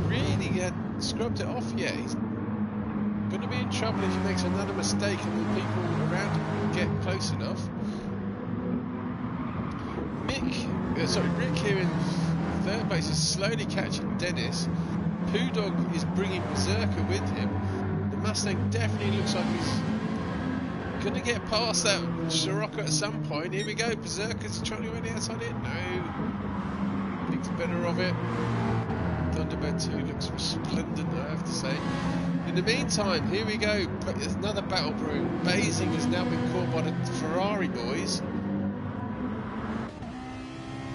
really scrubbed it off yet. He's going to be in trouble if he makes another mistake and the people around him get close enough. Rick here in 3rd place is slowly catching Dennis. Poo-Dog is bringing Berserker with him. The Mustang definitely looks like he's going to get past that Sirocco at some point. Here we go. Berserker's trying to go on the outside it. No. Thinks better of it. Thunderbird 2 looks resplendent, I have to say. In the meantime, here we go. There's another battle brewing. Basing has now been caught by the Ferrari boys.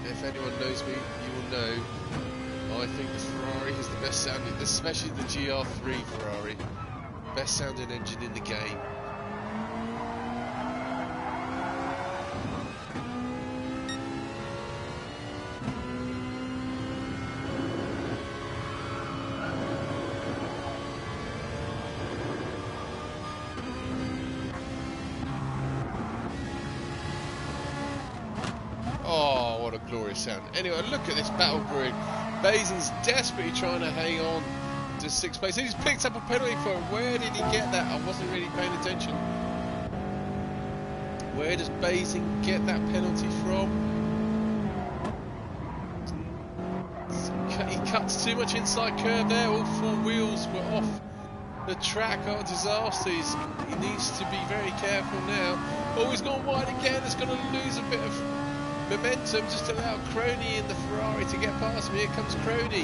If anyone knows me, you will know I think the Ferrari is the best sounding, especially the GR3 Ferrari, best sounding engine in the game. Oh, what a glorious sound. Anyway, look at this battle brewing. Basing's desperately trying to hang on to 6th place. He's picked up a penalty for him. Where did he get that? I wasn't really paying attention. Where does Basing get that penalty from? He cuts too much inside curve there. All 4 wheels were off the track. Oh, disaster. He needs to be very careful now. Oh, he's gone wide again. It's going to lose a bit of momentum, just allow Crony in the Ferrari to get past him. Here comes Crony.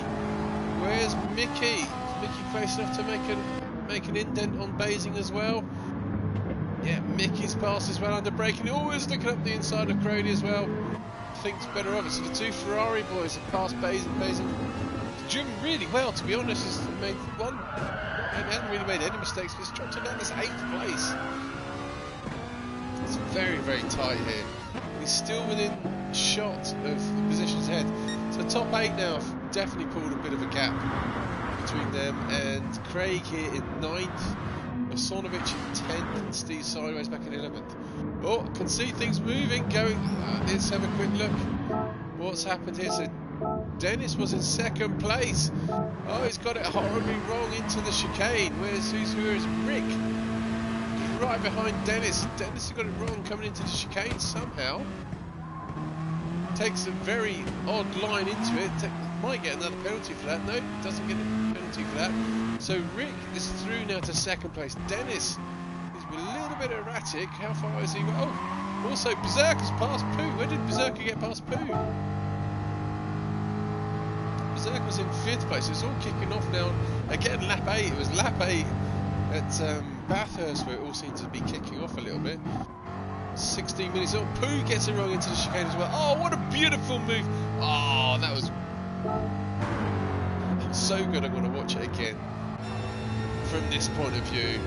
Where's Mickey? Is Mickey close enough to make an indent on Basing as well? Yeah, Mickey's passed as well under braking. Always looking up the inside of Crony as well. Thinks better of it. So the 2 Ferrari boys have passed Basing. Basing driven really well, to be honest. He's made one. He hasn't really made any mistakes, but he's dropped to down this 8th place. It's very, very tight here. He's still within shot of the positions ahead. So the top 8 now have definitely pulled a bit of a gap between them, and Craig here in 9th. The Sonovic in 10th and Steve Sideways back in 11th. Oh, I can see things moving, going. Let's have a quick look. What's happened here? So Dennis was in 2nd place. Oh, he's got it horribly wrong into the chicane. Where's Rick? He's right behind Dennis. Dennis has got it wrong coming into the chicane somehow. Takes a very odd line into it. Might get another penalty for that. No, doesn't get a penalty for that. So Rick is through now to 2nd place. Dennis is a little bit erratic. How far is he? Oh, also Berserker's past Pooh. Where did Berserker get past Pooh? Berserker was in 5th place. It's all kicking off now. Again, lap 8. It was lap 8 at Bathurst where it all seemed to be kicking off a little bit. 16 minutes. Oh, Pooh gets it wrong into the chicane as well. Oh, what a beautiful move. Oh, that was so good. I'm going to watch it again from this point of view.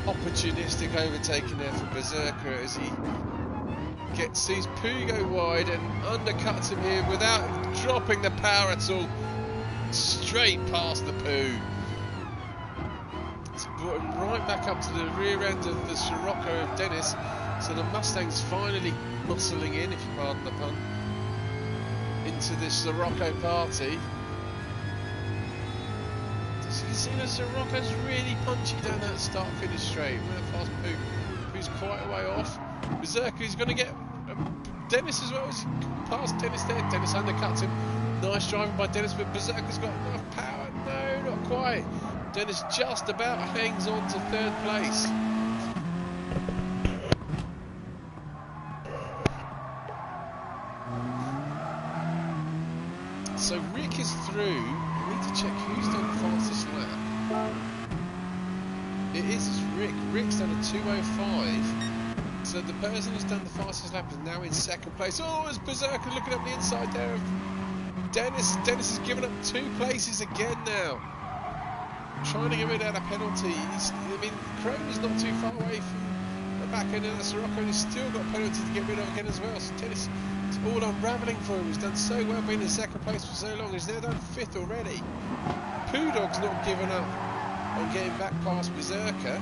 Opportunistic overtaking there for Berserker as he sees Pooh go wide and undercuts him here without dropping the power at all. Straight past the Pooh. It's brought him right back up to the rear end of the Sirocco of Dennis. So the Mustang's finally muscling in, if you pardon the pun, into this Sirocco party. So you see the Sirocco's really punchy down that start-finish straight. Went past Pooh. Pooh's quite a way off. Berserker's going to get Dennis as well. He's past Dennis there. Dennis undercuts him. Nice driving by Dennis, but Berserker's got enough power. No, not quite. Dennis just about hangs on to 3rd place. So Rick is through. I need to check who's done the fastest lap. It is Rick. Rick's done a 2:05. So the person who's done the fastest lap is now in 2nd place. Oh, it's Berserker looking up the inside there of Dennis. Dennis has given up 2 places again now. Trying to get rid of that penalty. Crony's not too far away from the back end of the Sirocco, and he's still got a penalty to get rid of again as well. So Dennis, it's all unravelling for him. He's done so well being in 2nd place for so long. He's now done 5th already. Pooh Dog's not given up on getting back past Berserker.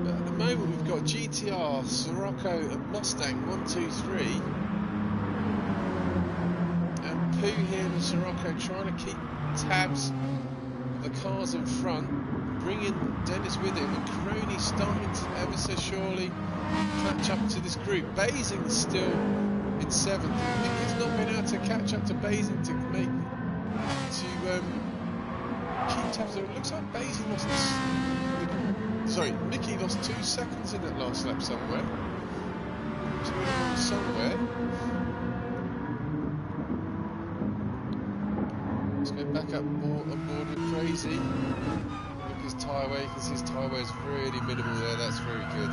But at the moment we've got GTR, Sirocco and Mustang 1, 2, 3. And Pooh here and Sirocco trying to keep tabs of the cars in front, bringing Dennis with him, and Crony starting to ever so surely catch up to this group. Basing's still in 7th. Mickey's not been able to catch up to Basing to keep tabs. It looks like Basing lost. Mickey lost 2 seconds in that last lap somewhere. Let's go back up on board with Crazy. Look at his tyre wear. You can see his tyre wear is really minimal there. That's very good.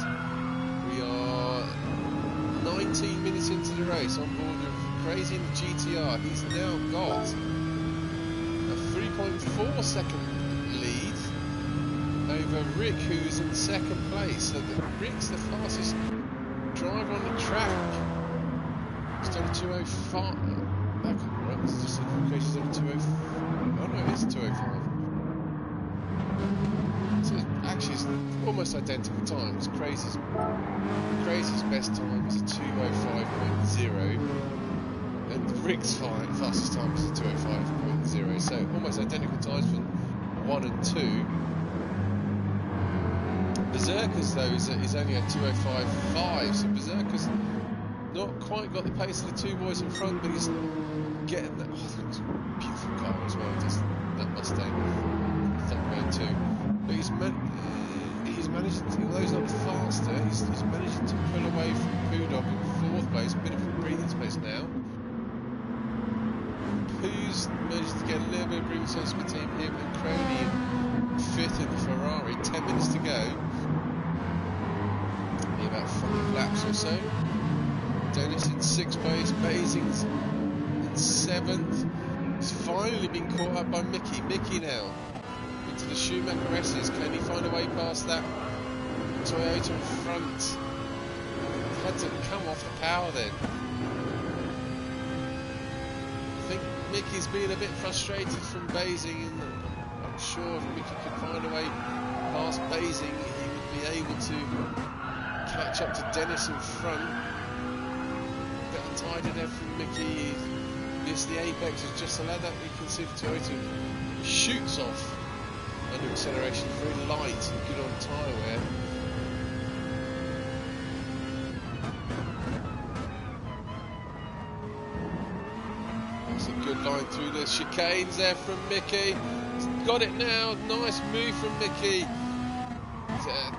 We are 19 minutes into the race on board with Crazy in the GTR. He's now got a 3.4 second lead over Rick, who's in 2nd place. So Rick's the fastest driver on the track. He's done a 2:05. That could be right. It's just Crazy's done a 2:05. Oh no, it is a 2:05. So actually it's almost identical times. Crazy's best time is a 2:05.0, and Rick's fastest time is a 2:05.0. So almost identical times from 1 and 2. Berserker's though is only a 2:05.5, so Berserker's not quite got the pace of the 2 boys in front, but he's getting that. Oh, it's a beautiful car as well. Just that Mustang, Thunderbird 2. But he's managed to, although he's not faster, he's managed to pull away from Pooh Dog in 4th place. A bit of a breathing space now. Pooh's managed to get a little bit of breathing space between him and Crony in 5th in the Ferrari. 10 minutes to go. Maybe about 5 laps or so. Dennis in 6th place. Basing's in 7th. He's finally been caught up by Mickey. Mickey now into the Schumacher S's. Can he find a way past that Toyota in front? Had to come off the power then. I think Mickey's been a bit frustrated from Basing, and I'm sure if Mickey could find a way past Basing, he would be able to catch up to Dennis in front. Bit untidy there from Mickey. Missed the apex, has just allowed that. You can see the Toyota shoots off under acceleration, very light and good on tyre wear. That's a good line through the chicanes there from Mickey. He's got it now, nice move from Mickey.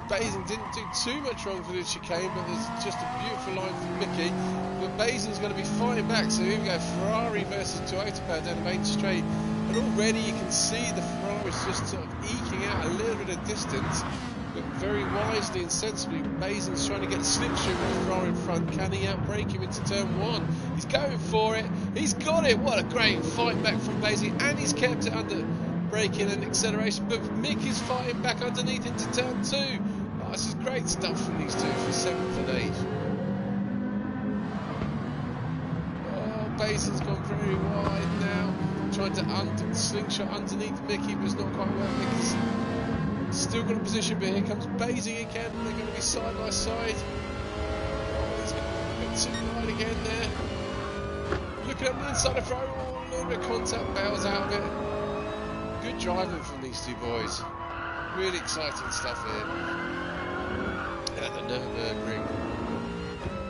Basing didn't do too much wrong for the chicane, but there's just a beautiful line from Mickey. But Basing's going to be fighting back, so here we go, Ferrari versus Toyota power down the main straight. And already you can see the Ferrari's just sort of eking out a little bit of distance, but very wisely and sensibly, Basing's trying to get slipstream with the Ferrari in front. Can he outbrake him into turn one? He's going for it. He's got it. What a great fight back from Basing, and he's kept it under braking and acceleration. But Mickey's fighting back underneath into turn two. Oh, this is great stuff from these two for 7th and 8th. Oh, Basing's gone very wide now. Trying to slingshot underneath Mickey, but it's not quite well. Mickey's still got a position, but here comes Basing again. They're going to be side by side. Oh, he's going to be a bit too wide again there. Looking at the inside of Ferrari, oh, a little bit of contact, bails out of it. Good driving from these two boys. Really exciting stuff here at the Nürburgring.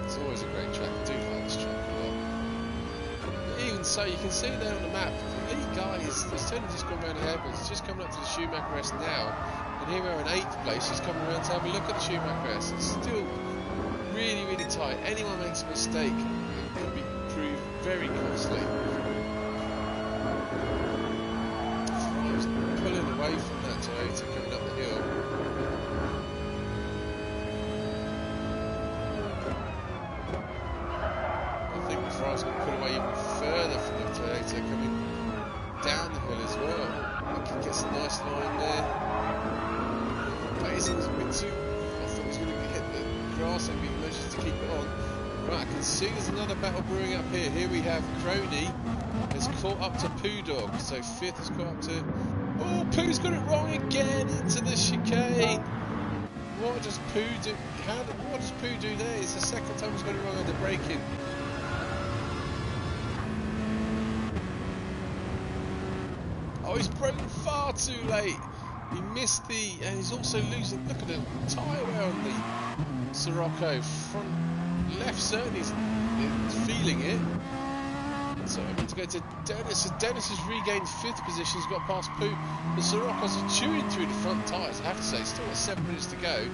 It's always a great track. I do like this track a lot. Even so, you can see there on the map, the lead guy has totally just gone around the airports. He's just coming up to the Schumacher S now, and here we're in 8th place. He's coming around to have a look at the Schumacher S. It's still really, really tight. Anyone makes a mistake, it could be proved very costly. Ferrari's pulling away from that Toyota coming up the hill. Ferrari's going to pull away even further from the Toyota coming down the hill as well. Mickey gets a nice line there. Basing's a bit too... I thought he was going to hit the grass and he manages to keep it on. Right, I can see there's another battle brewing up here. Here we have Crony has caught up to Poo Dog. So 5th has caught up to... Oh, Pooh's got it wrong again into the chicane. What does Poo do? What does Poo do there? It's the second time he's got it wrong under braking. Oh, he's broken far too late. He missed the, and he's also losing. Look at the tyre wear on the Sirocco. Front left certainly is feeling it. So I'm going to go to Dennis. So Dennis has regained 5th position. He's got past Poo. The Siroccos are chewing through the front tyres. I have to say, still got 7 minutes to go.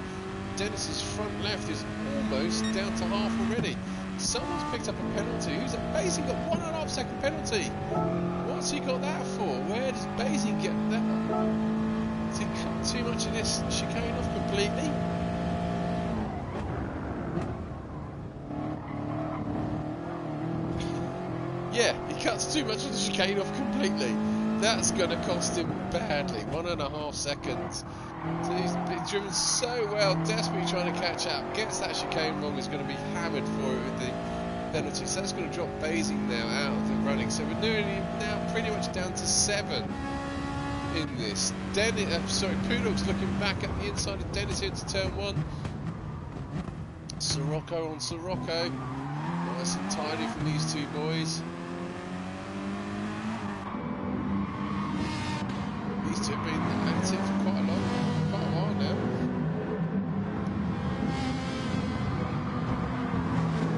Dennis's front left is almost down to half already. Someone's picked up a penalty. Who's that? Basing got 1.5 second penalty. What's he got that for? Where does Basing get that? Has he cut too much of this chicane off completely? Yeah, he cuts too much of the chicane off completely. That's going to cost him badly. 1.5 seconds. So he's been driven so well, desperately trying to catch up. Gets that chicane wrong, is going to be hammered for it with the penalty. So that's going to drop Basing now out of the running. So we're nearly now pretty much down to 7 in this. Poo Dog's looking back at the inside of Dennis into turn 1. Sirocco on Sirocco. Nice and tidy from these two boys. These two have been at it for quite a while now.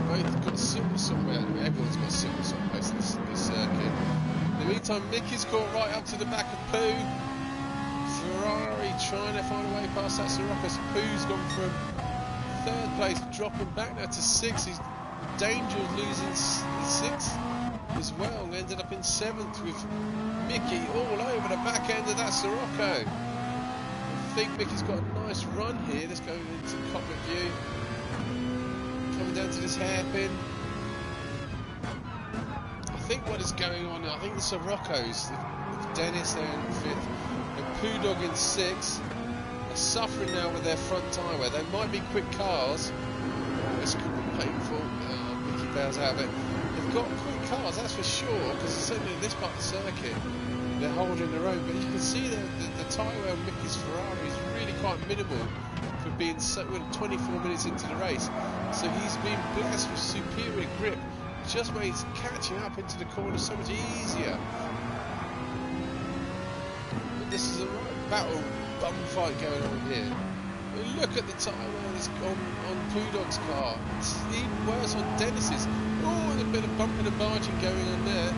Both got silver somewhere. Everyone's got silver someplace in this circuit. In the meantime, Mickey's caught right up to the back of Poo. Ferrari trying to find a way past that Sirocco. So Poo's gone from 3rd place, dropping back now to 6th. He's in danger of losing 6th as well. Ended up in 7th with Mickey all over the back end of that Sirocco. I think Mickey's got a nice run here. Let's go into cockpit view. Coming down to this hairpin. I think what is going on now, I think the Siroccos, with Dennis there in 5th, and Poo Dog in 6th, are suffering now with their front tyre wear. They might be quick cars. This could be painful. Mickey bails out of it. They've got quick cars, that's for sure, because certainly in this part of the circuit, they're holding their own. But you can see the tyre wear on Mickey's Ferrari is really quite minimal for being so 24 minutes into the race. So he's been blessed with superior grip, which just makes catching up into the corner so much easier. But this is a right battle bum fight going on here. Look at the tyre wear on Pudog's car. It's even worse on Dennis's. Oh, and a bit of bumping and barging going on there.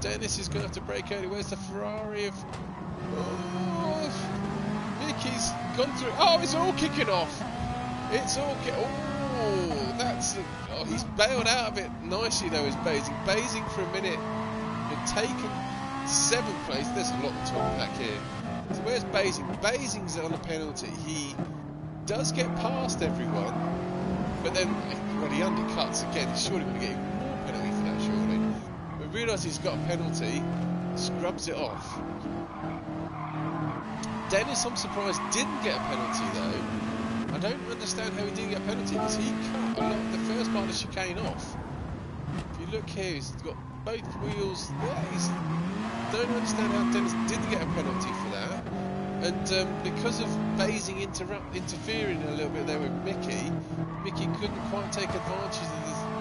Dennis is going to have to brake early. Where's the Ferrari of... Oh, Mickey's gone through... Oh, it's all kicking off. It's all... Oh, that's... Oh, he's bailed out of it nicely, though, is Basing. Basing for a minute had taken 7th place. There's a lot to talk back here. So where's Basing? Basing's on a penalty. He does get past everyone, but then when he undercuts again, he's surely going to get even more penalty for that, surely. But realises he's got a penalty, scrubs it off. Dennis, I'm surprised, didn't get a penalty though. I don't understand how he didn't get a penalty, because he cut a lot of the first part of the chicane off. If you look here, he's got both wheels there. Don't understand how Dennis didn't get a penalty for that, and because of Basing interfering a little bit there with Mickey couldn't quite take advantage of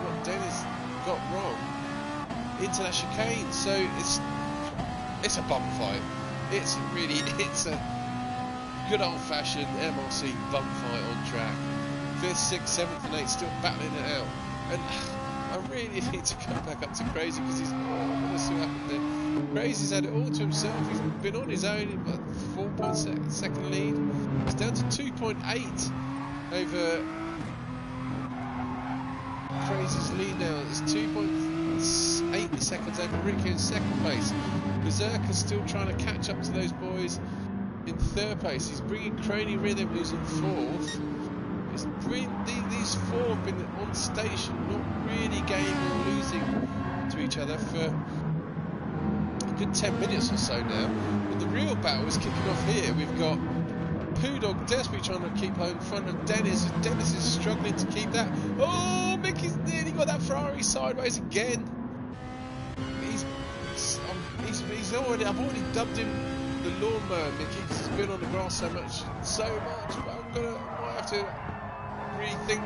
what Dennis got wrong into that chicane. So it's a bum fight. It's a good old-fashioned MRC bum fight on track. 5th, 6th, 7th, and 8th still battling it out, and I really need to come back up to Crazy, because he's... Oh, let's see what happened there. Crazy's had it all to himself. He's been on his own in 4.2 lead. He's down to 2.8 over Crazy's lead now. It's 2.8 seconds over Ricky in 2nd place. Berserker's still trying to catch up to those boys in 3rd place. He's bringing Crony Rhythm, who's in 4th. These 4 have been on station, not really gaining or losing to each other for a good 10 minutes or so now. But the real battle is kicking off here. We've got Pudog desperately trying to keep her in front of Dennis. Dennis is struggling to keep that. Oh, Mickey's nearly got that Ferrari sideways again. I've already dubbed him the lawnmower Mickey, because he's been on the grass so much. But I might have to rethink,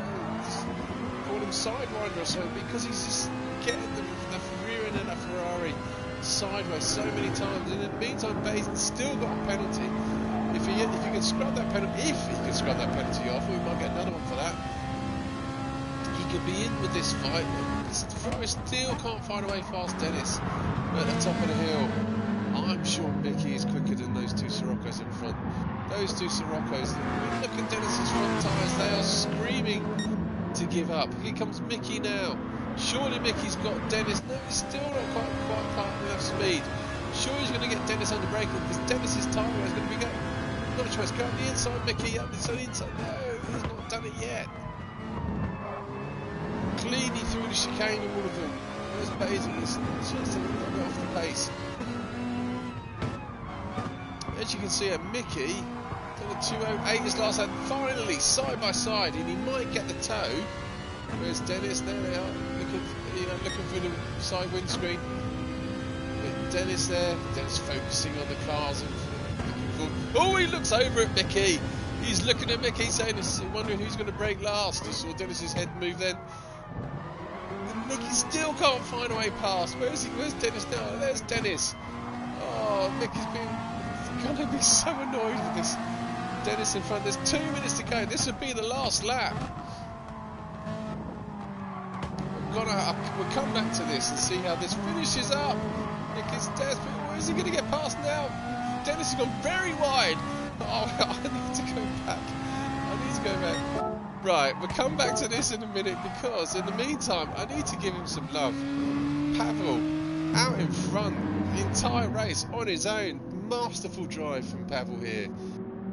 call him Sidewinder or something, because he's just getting the rear end of that Ferrari sideways so many times. And in the meantime, Basin's still got a penalty. If he can scrub that penalty, off, we might get another one for that. He could be in with this fight. Ferrari still can't find a way past Dennis at the top of the hill. I'm sure Mickey is quicker than those 2 Siroccos in front. Those 2 Siroccos, look at Dennis's front tyres, they are screaming to give up. Here comes Mickey now. Surely Mickey's got Dennis. No, he's still not quite parking enough speed. Sure, he's going to get Dennis under braking, because Dennis's tyre is going to be going. Not a choice, go up the inside, Mickey, up the inside. No, he's not done it yet. Cleanly through the chicane of all of them. Where's Basing? He's just a little bit off the pace. As you can see, Mickey done a 208 his last lap. Finally, side by side, and he might get the toe. Where's Dennis? There they are, looking for the side windscreen. With Dennis there. Dennis focusing on the cars and looking for. Oh, he looks over at Mickey. He's looking at Mickey, saying, wondering who's going to brake last. I saw Dennis's head move then. And Mickey still can't find a way past. Where's Dennis now? There's Dennis. Oh, Mickey's going to be so annoyed with this Dennis in front. There's 2 minutes to go. This would be the last lap. We'll come back to this and see how this finishes up. Mickey's desperate. Where is he going to get past now? Dennis has gone very wide. Oh, I need to go back. Right, we'll come back to this in a minute, because in the meantime, I need to give him some love. Pavel, out in front, the entire race, on his own. Masterful drive from Pavel here.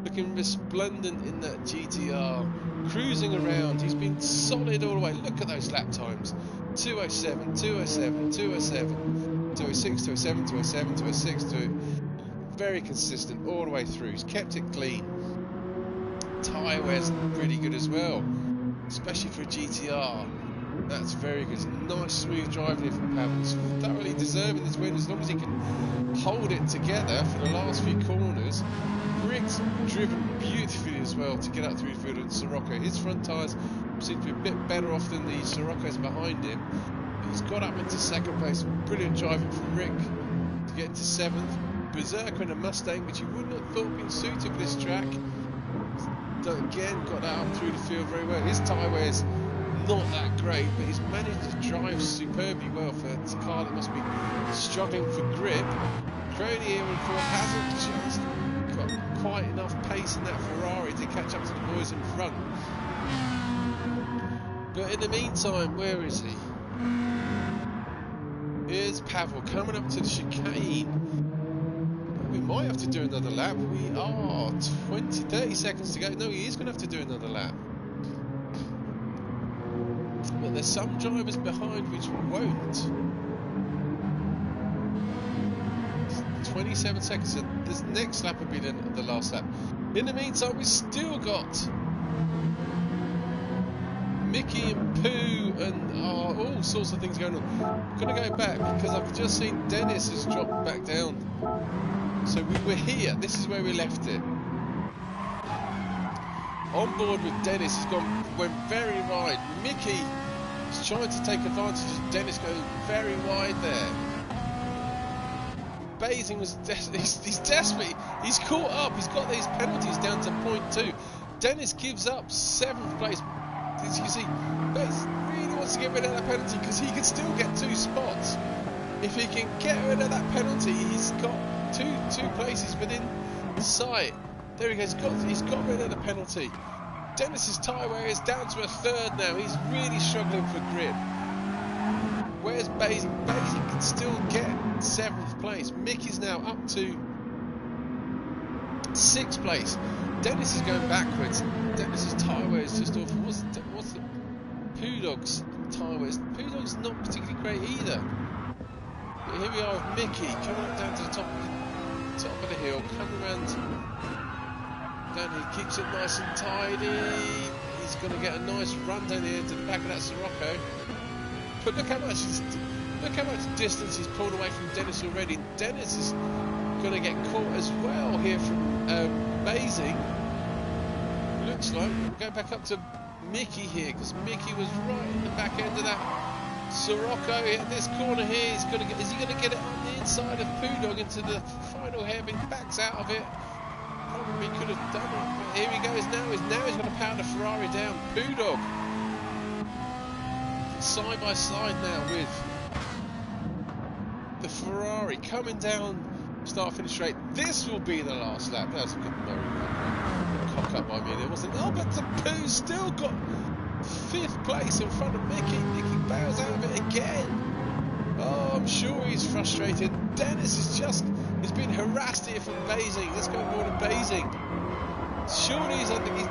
Looking resplendent in that GTR. Cruising around. He's been solid all the way. Look at those lap times. 207, 207, 207, 206, 207, 207, 206, very consistent all the way through. He's kept it clean. Tyre wear's pretty good as well, especially for a GTR. That's very good. Nice smooth driving here from Pavel. He's thoroughly deserving this win as long as he can hold it together for the last few corners. Rick's driven beautifully as well to get up through the field, and Sirocco, his front tyres seem to be a bit better off than the Sirocco's behind him. He's got up into second place. Brilliant driving from Rick to get into 7th. Berserker in a Mustang, which you wouldn't have thought been suited for this track. Again, got that up through the field very well. His tyre wear's not that great, but he's managed to drive superbly well for a car that must be struggling for grip. Crony here in fourth hasn't just got quite enough pace in that Ferrari to catch up to the boys in front. But in the meantime, where is he? Here's Pavel coming up to the chicane. We might have to do another lap. We are 30 seconds to go. No, he is going to have to do another lap. But there's some drivers behind which won't. 27 seconds, so this next lap will be the last lap. In the meantime, we've still got Mickey and Pooh and all sorts of things going on. I'm going to go back because I've just seen Dennis has dropped back down. So we were here, this is where we left it. On board with Dennis, went very wide. Mickey is trying to take advantage of Dennis going very wide there. Basing was he's desperate. He's caught up. He's got these penalties down to 0.2. Dennis gives up 7th place. As you can see, Bates really wants to get rid of that penalty because he can still get 2 spots. If he can get rid of that penalty, he's got two places within sight. There he goes. He's got rid of the penalty. Dennis's tyre wear is down to a 3rd now. He's really struggling for grip. Where's Basing? Basing can still get 7th place. Mickey's now up to 6th place. Dennis is going backwards. Dennis's tyre wear is just awful. What's the Pooh Dog's tyre wear? Pooh Dog's not particularly great either. But here we are with Mickey coming up down to the top of the hill, coming around down here, keeps it nice and tidy. He's going to get a nice run down here to the back of that Sirocco. But look how much distance he's pulled away from Dennis already. Dennis is going to get caught as well here from Basing. Looks like we'll go back up to Mickey here because Mickey was right in the back end of that Sirocco at this corner here. Is he going to get it on the inside of Pooh Dog into the final hairpin? Backs out of it. Probably could have done it, but here he goes now. He's going to pound the Ferrari down. Pooh Dog side by side now with the Ferrari coming down start finish straight. This will be the last lap. That was a good cock up by me there, wasn't it? Oh, but the Pooh still got 5th place in front of Mickey. Mickey bows out of it again. Oh, I'm sure he's frustrated. Dennis he's been harassed here from Basing. Let's go more to Basing. Surely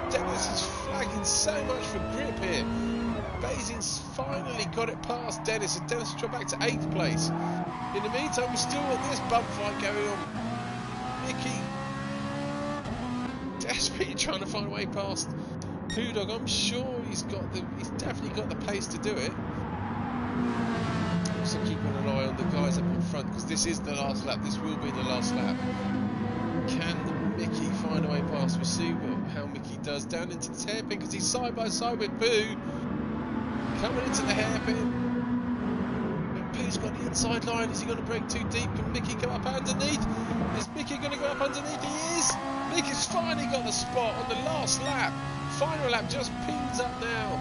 Dennis is flagging so much for grip here. Basing's finally got it past Dennis, and Dennis will drop back to 8th place. In the meantime, we're still got this bump fight going on. Mickey desperately trying to find a way past Pooh Dog. I'm sure he's definitely got the pace to do it. So keep an eye on the guys up in front because this is the last lap. This will be the last lap. Can Mickey find a way past? We'll see how Mickey does down into the hairpin because he's side by side with Pooh. Coming into the hairpin. Pooh's got the inside line. Is he going to break too deep? Can Mickey go up underneath? Is Mickey going to go up underneath? He is! Mickey's finally got the spot on the last lap. Final lap just pings up now.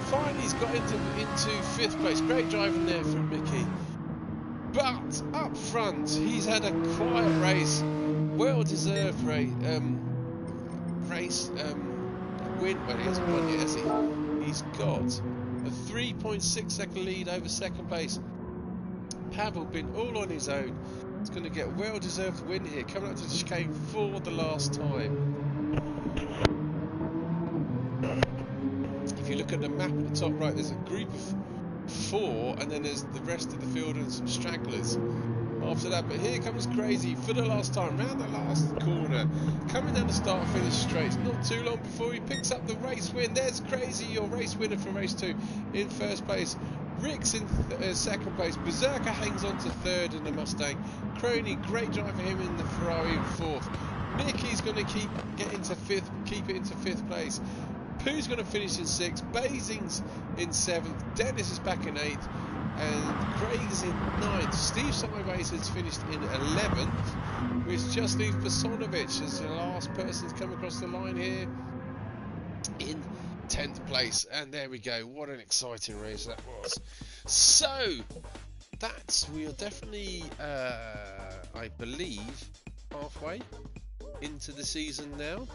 Finally he's got into 5th place. Great driving there from Mickey. But up front, he's had a quiet race. Well-deserved win. Well, he hasn't won yet, has he? He's got a 3.6 second lead over 2nd place. Pavel been all on his own. He's going to get a well-deserved win here, coming up to the chicane for the last time. If you look at the map at the top right, there's a group of 4, and then there's the rest of the field and some stragglers. after that. But here comes Crazy for the last time, round the last corner, coming down the start finish straight. It's not too long before he picks up the race win. There's Crazy, your race winner for race 2, in first place. Rick's in second place. Berserker hangs on to third in the Mustang. Crony, great drive for him in the Ferrari in fourth. Mickey's going to keep it into fifth place. Pooh's going to finish in 6th, Basing's in 7th, Dennis is back in 8th, and Craig's in 9th. Steve Sideways has finished in 11th, which just leaves Bosonovic as the last person to come across the line here in 10th place. And there we go, what an exciting race that was. So, we are definitely, I believe, halfway into the season now.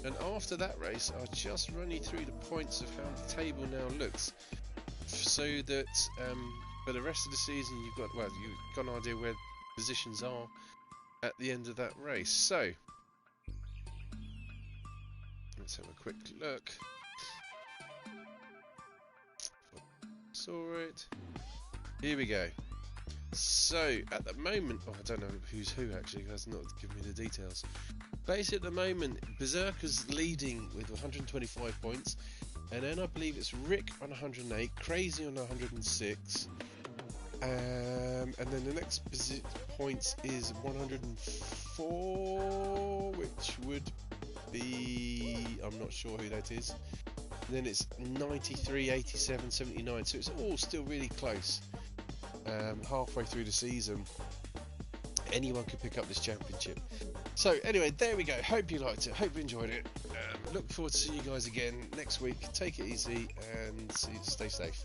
And after that race, I'll just run you through the points of how the table now looks, so that for the rest of the season you've got an idea where positions are at the end of that race. So let's have a quick look. Saw it. Here we go. So at the moment, I don't know who's who actually, because it's not giving me the details. Basically at the moment, Berserker's leading with 125 points, and then I believe it's Rick on 108, Crazy on 106, and then the next points is 104, which would be, I'm not sure who that is. And then it's 93, 87, 79, so it's all still really close. Halfway through the season, anyone could pick up this championship. So anyway, there we go. Hope you liked it, hope you enjoyed it. Look forward to seeing you guys again next week. Take it easy and stay safe.